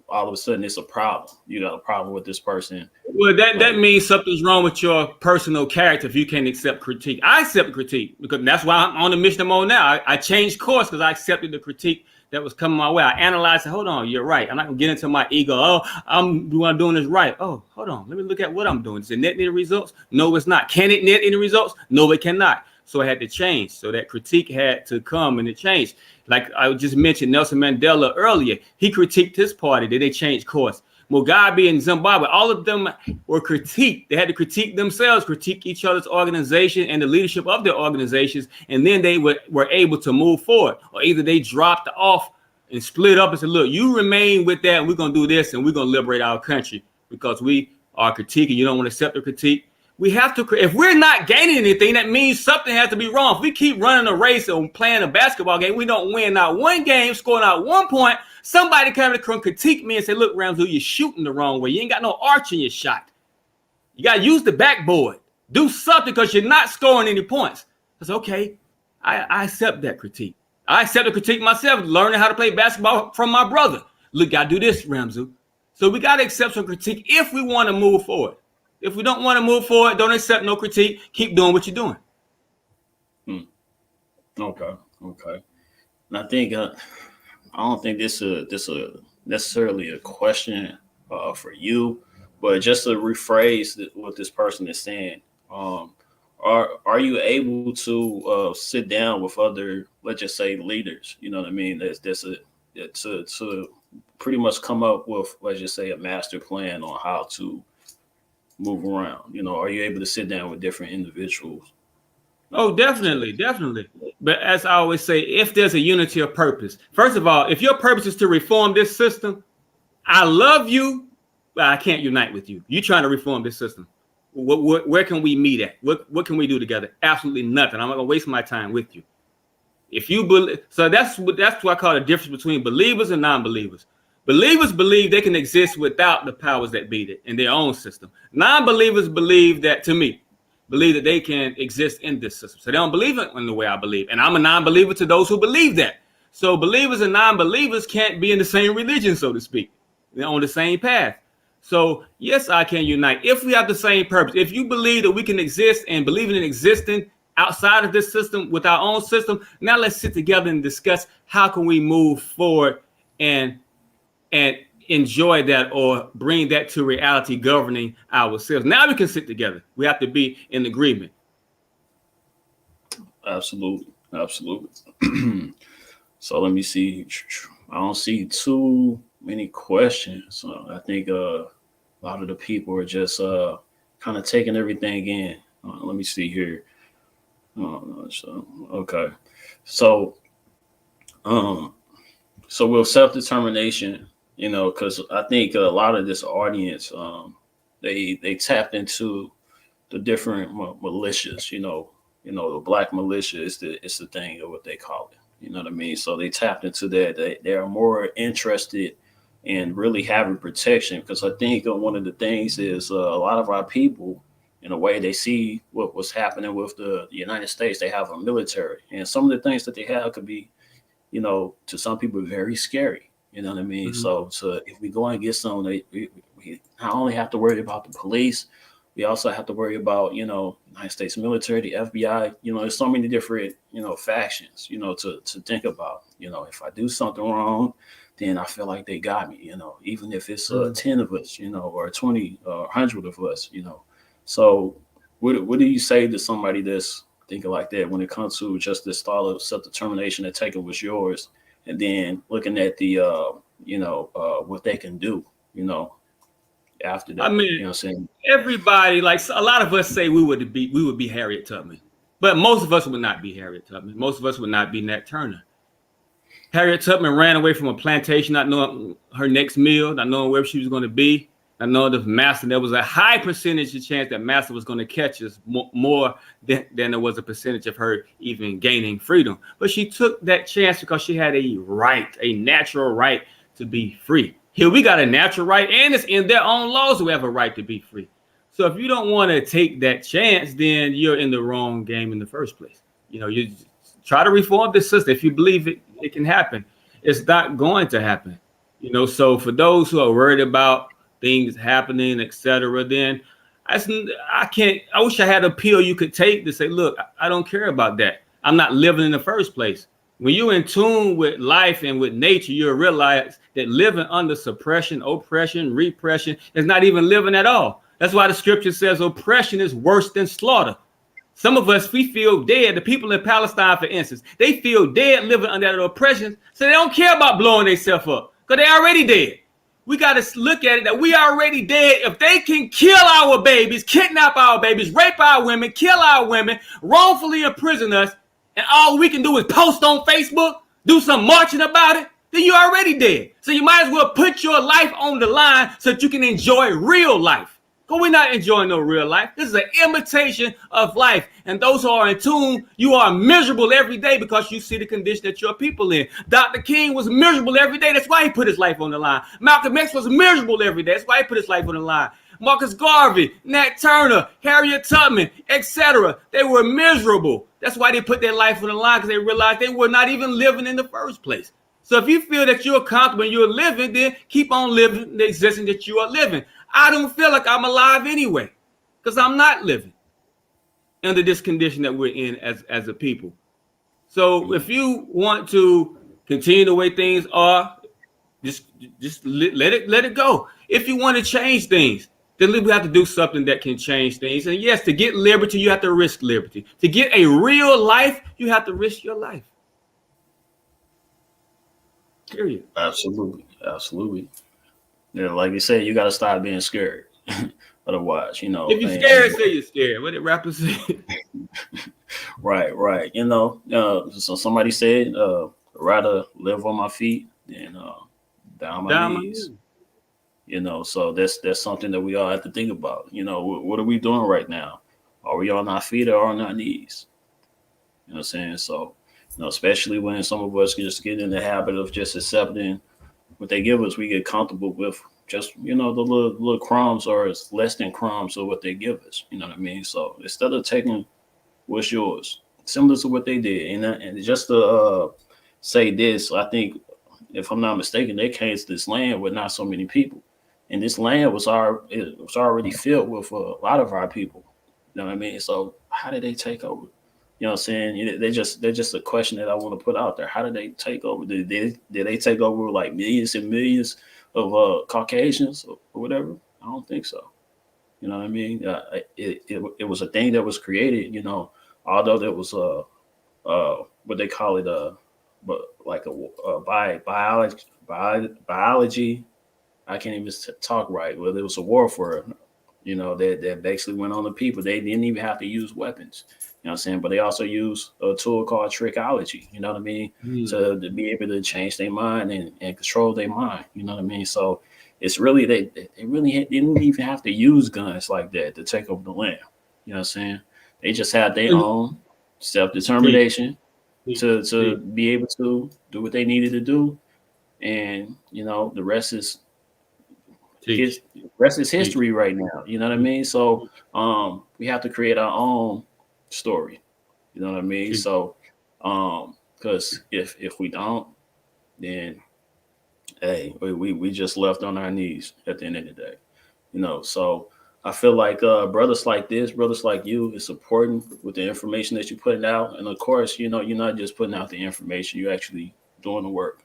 all of a sudden it's a problem. You got a problem with this person. Well, that means something's wrong with your personal character if you can't accept critique. I accept critique because that's why I'm on the mission I'm on now. I changed course because I accepted the critique that was coming my way. I analyzed it. Hold on, you're right. I'm not gonna get into my ego. Oh, I'm doing this right. Oh, hold on. Let me look at what I'm doing. Is it net any results? No, it's not. Can it net any results? No, it cannot. So I had to change. So that critique had to come and it changed. Like I just mentioned Nelson Mandela earlier. He critiqued his party. Did they change course? Mugabe and Zimbabwe, all of them were critiqued. They had to critique themselves, critique each other's organization and the leadership of their organizations. And then they were able to move forward. Or either they dropped off and split up and said, look, you remain with that. And we're going to do this and we're going to liberate our country because we are critiquing. You don't want to accept the critique. We have to, if we're not gaining anything, that means something has to be wrong. If we keep running a race and playing a basketball game, we don't win not one game, scoring out 1 point. Somebody come and critique me and say, look, Ramzu, you're shooting the wrong way. You ain't got no arch in your shot. You got to use the backboard. Do something because you're not scoring any points. I said, okay, I accept that critique. I accept the critique myself, learning how to play basketball from my brother. Look, got to do this, Ramzu. So we got to accept some critique if we want to move forward. If we don't want to move forward, don't accept no critique. Keep doing what you're doing. Okay. And I think I don't think this is necessarily a question for you, but just to rephrase what this person is saying. Are you able to sit down with other, let's just say, leaders? You know what I mean? To pretty much come up with, let's just say, a master plan on how to move around. Are you able to sit down with different individuals? Oh, definitely. But as I always say, if there's a unity of purpose, first of all, if your purpose is to reform this system, I love you, but I can't unite with you. You're trying to reform this system. Where can we meet at? What can we do together? Absolutely nothing. I'm not gonna waste my time with you. If you believe, so that's what I call the difference between believers and non-believers. Believers believe they can exist without the powers that be in their own system. Non-believers believe that they can exist in this system. So they don't believe it in the way I believe. And I'm a non-believer to those who believe that. So believers and non-believers can't be in the same religion, so to speak. They're on the same path. So yes, I can unite if we have the same purpose. If you believe that we can exist and believe in existing outside of this system with our own system, now let's sit together and discuss how can we move forward and enjoy that or bring that to reality governing ourselves. Now we can sit together. We have to be in agreement. Absolutely. So let me see. I don't see too many questions. I think a lot of the people are just kind of taking everything in. Let me see here. Okay. So with self-determination, because I think a lot of this audience, they tapped into the different militias. The black militia is the thing of what they call it. You know what I mean? So they tapped into that. They are more interested in really having protection, because I think one of the things is a lot of our people, in a way, they see what's happening with the United States. They have a military, and some of the things that they have could be, to some people, very scary. You know what I mean? Mm-hmm. So if we go and get some, we not only have to worry about the police, we also have to worry about, United States military, the FBI. There's so many different, factions, to think about. If I do something wrong, then I feel like they got me, even if it's 10 of us, or 20 or 100 of us, So what do you say to somebody that's thinking like that when it comes to just this thought of self-determination that taking what's yours, and then looking at the what they can do, after that. I mean, You know what I'm saying? everybody, like a lot of us say we would be Harriet Tubman, but most of us would not be Harriet Tubman. Most of us would not be Nat Turner. Harriet Tubman ran away from a plantation, not knowing her next meal, not knowing where she was going to be, not knowing the master. There was a high percentage of chance that master was going to catch us more than there was a percentage of her even gaining freedom. But she took that chance because she had a natural right to be free. Here we got a natural right, and it's in their own laws we have a right to be free. So if you don't want to take that chance, then you're in the wrong game in the first place. You try to reform the system. If you believe it can happen, it's not going to happen. So for those who are worried about things happening, etc., then I wish I had a pill you could take to say, look, I don't care about that. I'm not living in the first place. When you're in tune with life and with nature, you'll realize that living under suppression, oppression, repression is not even living at all. That's why the scripture says oppression is worse than slaughter. Some of us, we feel dead. The people in Palestine, for instance, they feel dead living under that oppression, so they don't care about blowing themselves up because they're already dead. We got to look at it that we are already dead. If they can kill our babies, kidnap our babies, rape our women, kill our women, wrongfully imprison us, and all we can do is post on Facebook, do some marching about it, then you're already dead. So you might as well put your life on the line so that you can enjoy real life. Because we're not enjoying no real life. This is an imitation of life. And those who are in tune, you are miserable every day because you see the condition that your people in. Dr. King was miserable every day. That's why he put his life on the line. Malcolm X was miserable every day. That's why he put his life on the line. Marcus Garvey, Nat Turner, Harriet Tubman, etc. They were miserable. That's why they put their life on the line, because they realized they were not even living in the first place. So if you feel that you're comfortable and you're living, then keep on living the existence that you are living. I don't feel like I'm alive anyway, because I'm not living under this condition that we're in as a people. So if you want to continue the way things are, just let it go. If you want to change things, then we have to do something that can change things. And yes, to get liberty, you have to risk liberty. To get a real life, you have to risk your life. Period. Absolutely. Yeah, like you said, you got to stop being scared. Otherwise, if you're scared, say you're scared. What did rappers say? Right. So somebody said, rather live on my feet than down my knees. So that's something that we all have to think about. What are we doing right now? Are we on our feet or on our knees? You know what I'm saying? So, especially when some of us just get in the habit of just accepting what they give us, we get comfortable with just, the little crumbs or it's less than crumbs of what they give us. You know what I mean? So instead of taking what's yours, similar to what they did, and just to say this, I think, if I'm not mistaken, they came to this land with not so many people. And this land was already filled with a lot of our people. You know what I mean? So how did they take over? You know what I'm saying? They're just a question that I want to put out there. How did they take over? Did they take over like millions and millions of Caucasians or whatever? I don't think so. You know what I mean? It was a thing that was created. Although there was what they call it but like biology. I can't even talk right. Well, there was a warfare, that basically went on the people. They didn't even have to use weapons. You know what I'm saying? But they also use a tool called trickology, you know what I mean? To be able to change their mind and control their mind, you know what I mean? So it's really, they didn't even have to use guns like that to take over the land. You know what I'm saying? They just had their own self-determination to be able to do what they needed to do. And, the rest is history right now. You know what I mean? So we have to create our own story. You know what I mean? So because if we don't, then hey, we just left on our knees at the end of the day. So I feel like brothers like this, brothers like you, it's important with the information that you're putting out. And of course, you're not just putting out the information, you're actually doing the work,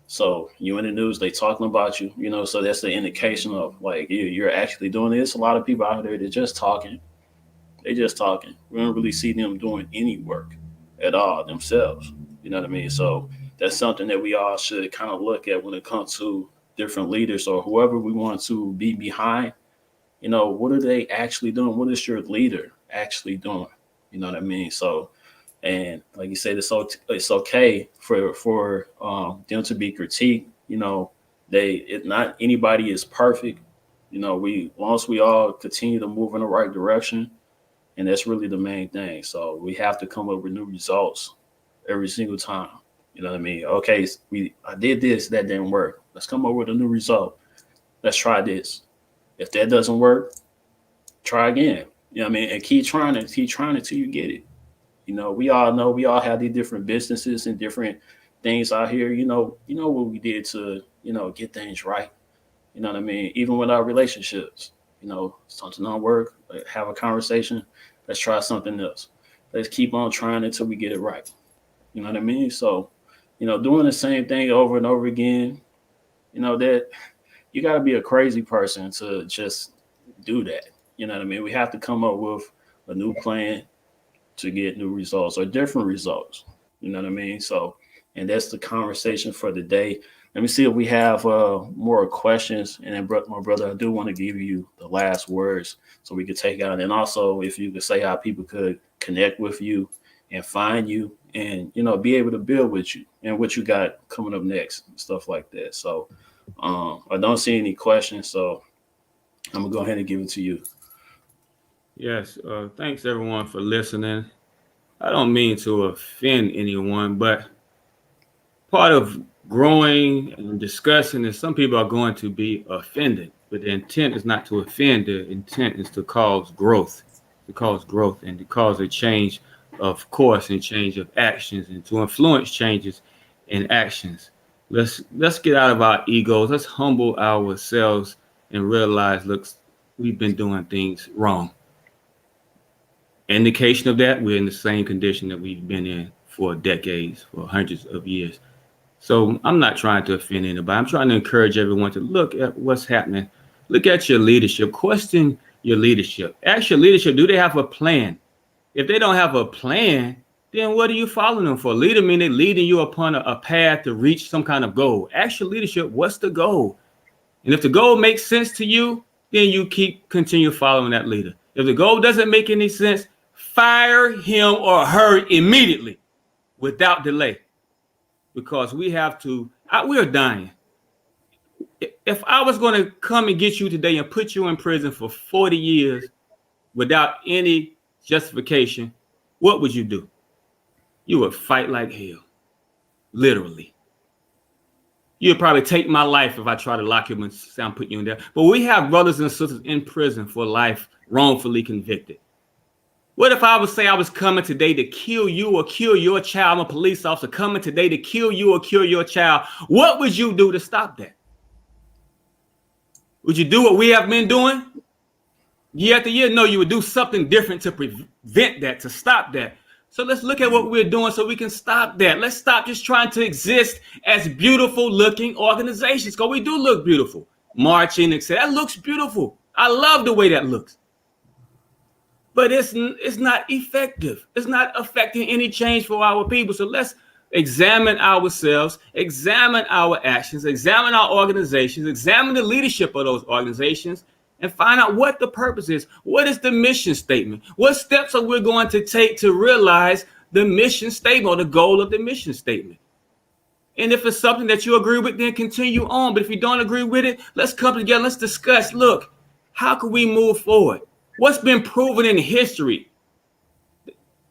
So you in the news, they talking about you, so that's the indication of like you're actually doing this. A lot of people out there, they're just talking, They just talking. We don't really see them doing any work at all themselves. You know what I mean? So that's something that we all should kind of look at when it comes to different leaders or whoever we want to be behind. You know, what are they actually doing? What is your leader actually doing? You know what I mean? So, and like you said, it's okay for them to be critiqued. You know, not anybody is perfect. You know, once we all continue to move in the right direction, and that's really the main thing. So we have to come up with new results every single time. You know what I mean? Okay, I did this, that didn't work. Let's come up with a new result. Let's try this. If that doesn't work, try again. You know what I mean? And keep trying until you get it. You know we all have these different businesses and different things out here. You know what we did to, get things right. You know what I mean? Even with our relationships, something don't work, have a conversation. Let's try something else. Let's keep on trying until we get it right. You know what I mean? So, doing the same thing over and over again, that you got to be a crazy person to just do that. You know what I mean? We have to come up with a new plan to get new results or different results. You know what I mean? So, and that's the conversation for the day. Let me see if we have more questions. And then, my brother, I do want to give you the last words so we could take out. And also, if you could say how people could connect with you and find you and, be able to build with you and what you got coming up next and stuff like that. So I don't see any questions. So I'm going to go ahead and give it to you. Yes. Thanks, everyone, for listening. I don't mean to offend anyone, but part of growing and discussing is some people are going to be offended, but the intent is not to offend. The intent is to cause growth, and to cause a change of course and change of actions and to influence changes in actions. Let's get out of our egos. Let's humble ourselves and realize, look, we've been doing things wrong. Indication of that, we're in the same condition that we've been in for decades, for hundreds of years. So I'm not trying to offend anybody. I'm trying to encourage everyone to look at what's happening. Look at your leadership. Question your leadership. Ask your leadership, do they have a plan? If they don't have a plan, then what are you following them for? Leader mean they're leading you upon a path to reach some kind of goal. Ask your leadership, what's the goal? And if the goal makes sense to you, then you continue following that leader. If the goal doesn't make any sense, fire him or her immediately without delay. Because we are dying. If I was going to come and get you today and put you in prison for 40 years without any justification, what would you do? You would fight like hell, literally. You'd probably take my life if I try to lock you and say I'm putting you in there. But we have brothers and sisters in prison for life, wrongfully convicted. What if I would say I was coming today to kill you or kill your child? I'm a police officer coming today to kill you or kill your child. What would you do to stop that? Would you do what we have been doing year after year? No, you would do something different to prevent that, to stop that. So let's look at what we're doing so we can stop that. Let's stop just trying to exist as beautiful looking organizations, because we do look beautiful. Marching, etc. That looks beautiful. I love the way that looks. But it's not effective. It's not affecting any change for our people. So let's examine ourselves, examine our actions, examine our organizations, examine the leadership of those organizations, and find out what the purpose is. What is the mission statement? What steps are we going to take to realize the mission statement or the goal of the mission statement? And if it's something that you agree with, then continue on. But if you don't agree with it, let's come together. Let's discuss. Look, how can we move forward? What's been proven in history?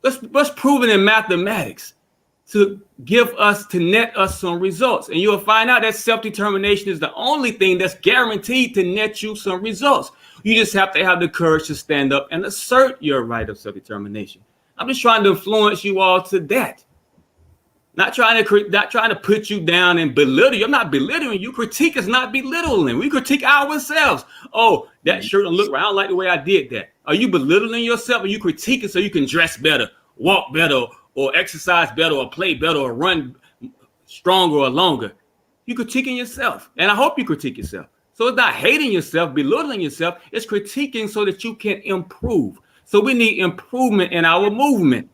What's proven in mathematics to net us some results? And you'll find out that self-determination is the only thing that's guaranteed to net you some results. You just have to have the courage to stand up and assert your right of self-determination. I'm just trying to influence you all to that. Not trying to put you down and belittle you. I'm not belittling you. Critique is not belittling. We critique ourselves. Oh, that shirt don't look right. I don't like the way I did that. Are you belittling yourself? Or are you critiquing so you can dress better, walk better, or exercise better, or play better, or run stronger or longer? You're critiquing yourself. And I hope you critique yourself. So it's not hating yourself, belittling yourself. It's critiquing so that you can improve, So we need improvement in our movement,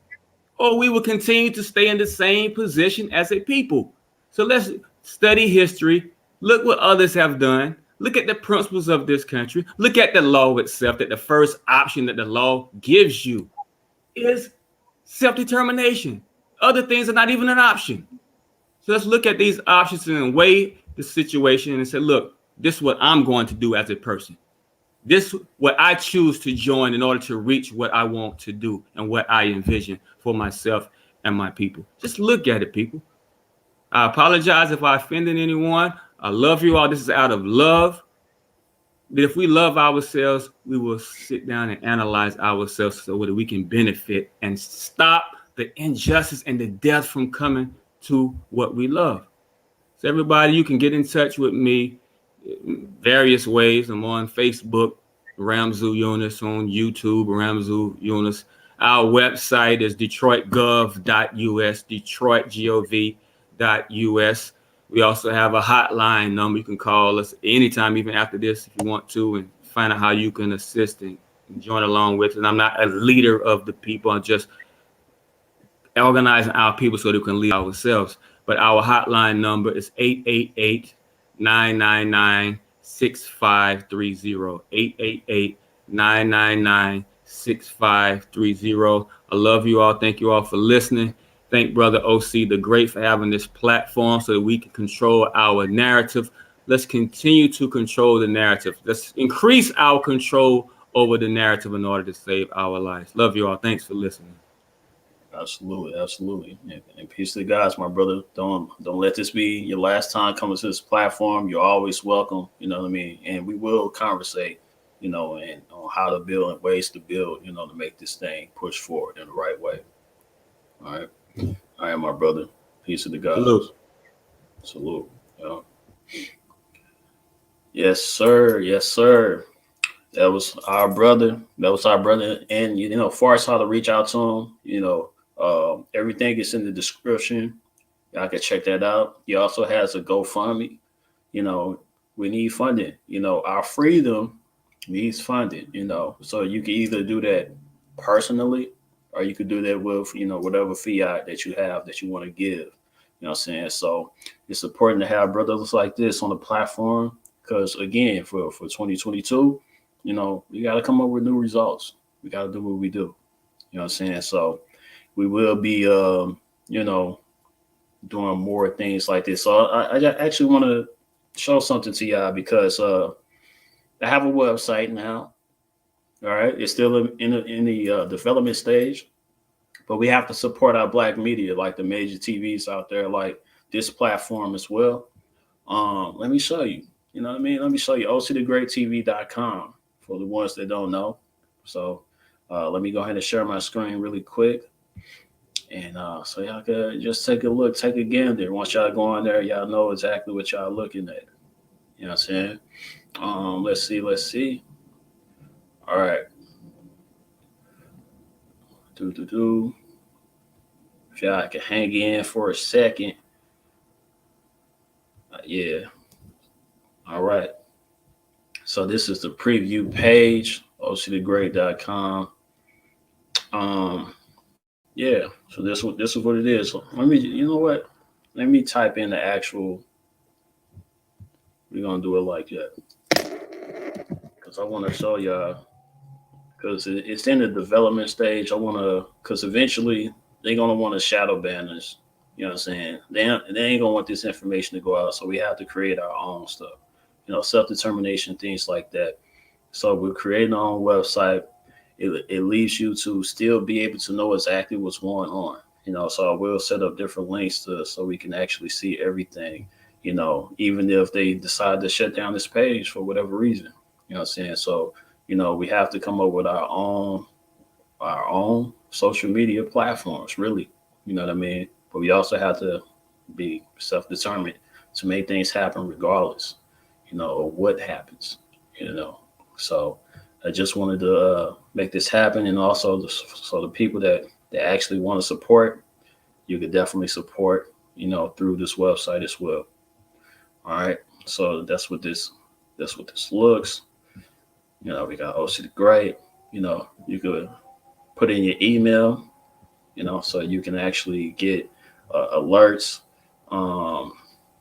or we will continue to stay in the same position as a people. So let's study history, look what others have done, look at the principles of this country, look at the law itself, that the first option that the law gives you is self-determination. Other things are not even an option. So let's look at these options and weigh the situation and say, look, this is what I'm going to do as a person. This is what I choose to join in order to reach what I want to do and what I envision for myself and my people. Just look at it, people. I apologize if I offended anyone. I love you all. This is out of love. But if we love ourselves, we will sit down and analyze ourselves so that we can benefit and stop the injustice and the death from coming to what we love. So everybody, you can get in touch with me various ways. I'm on Facebook, Ramzu Yunus, on YouTube, Ramzu Yunus. Our website is detroitgov.us, detroitgov.us. We also have a hotline number. You can call us anytime, even after this, if you want to, and find out how you can assist and join along with it. And I'm not a leader of the people. I'm just organizing our people so that we can lead ourselves. But our hotline number is 888-999-6530. 888-999-6530. I love you all. Thank you all for listening. Thank Brother OCTheGreat for having this platform so that we can control our narrative. Let's continue to control the narrative. Let's increase our control over the narrative in order to save our lives. Love you all. Thanks for listening. Absolutely, absolutely. And peace to the guys, my brother. Don't let this be your last time coming to this platform. You're always welcome. You know what I mean? And we will conversate, you know, and on how to build and ways to build, you know, to make this thing push forward in the right way. All right. All right, my brother. Peace to the guys. Salute. Salute. Yeah. Yes, sir. Yes, sir. That was our brother. And, you know, as far as how to reach out to him, you know, everything is in the description. Y'all can check that out. He also has a GoFundMe. You know, we need funding. You know, our freedom needs funding, you know. So you can either do that personally or you could do that with, you know, whatever fiat that you have that you want to give. You know what I'm saying? So it's important to have brothers like this on the platform because, again, for 2022, you know, we got to come up with new results. We got to do what we do. You know what I'm saying? So we will be, you know, doing more things like this. So I actually want to show something to y'all because I have a website now. All right. It's still in the development stage, but we have to support our Black media, like the major TVs out there, like this platform as well. Let me show you. You know what I mean? Let me show you OCTheGreatTV.com for the ones that don't know. So let me go ahead and share my screen really quick. And so y'all could just take a look, take a gander. Once y'all go on there, y'all know exactly what y'all looking at. You know what I'm saying? Let's see. All right. If y'all can hang in for a second. Yeah. All right. So this is the preview page, OCTheGreat.com. Yeah, so this is what it is. So let me type in the actual. We're gonna do it like that because I want to show y'all because it's in the development stage. Because eventually they're gonna want to shadow ban us. You know what I'm saying? They ain't gonna want this information to go out, so we have to create our own stuff. You know, self-determination, things like that. So we're creating our own website. It leaves you to still be able to know exactly what's going on. You know, so I will set up different links so we can actually see everything, you know, even if they decide to shut down this page for whatever reason. You know what I'm saying? So, you know, we have to come up with our own social media platforms, really. You know what I mean? But we also have to be self-determined to make things happen regardless, you know, of what happens, you know. So I just wanted to make this happen. And also so the people that actually want to support, you could definitely support, you know, through this website as well. All right. So that's what this looks. You know, we got OCTheGreat. You know, you could put in your email, so you can actually get alerts.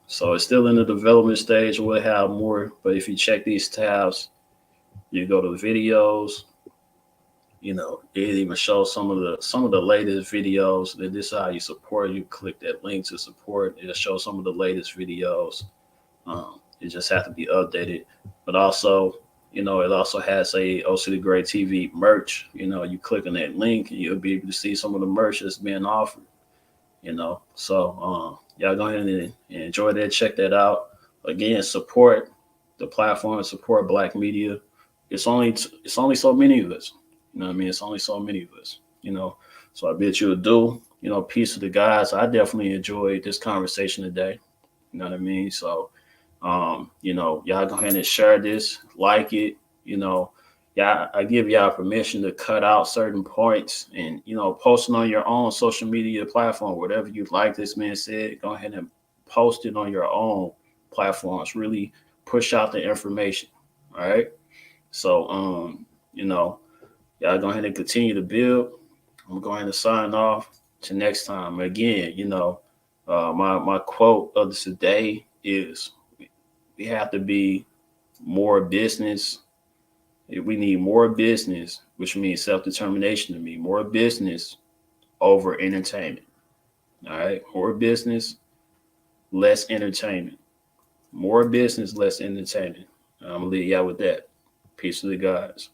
So it's still in the development stage. We'll have more, but if you check these tabs, you go to videos. It even shows some of the latest videos. That this is how you support. You click that link to support. It'll show some of the latest videos. It just has to be updated. But also, it also has a OCTheGreat TV merch. You click on that link and you'll be able to see some of the merch that's being offered. So y'all go ahead and enjoy that. Check that out. Again, support the platform, support Black media. It's only so many of us. You know what I mean? It's only so many of us. So I bet you'll do. Peace to the guys. I definitely enjoyed this conversation today. You know what I mean? So y'all go ahead and share this, like it. Yeah, I give y'all permission to cut out certain points and, posting on your own social media platform, whatever you like this man said, go ahead and post it on your own platforms. Really push out the information. All right. So, y'all go ahead and continue to build. I'm going to sign off. Till next time. Again, my quote of this today is we have to be more business. We need more business, which means self-determination to me. More business over entertainment. All right. More business, less entertainment. More business, less entertainment. I'm going to leave y'all with that. Peace to the gods.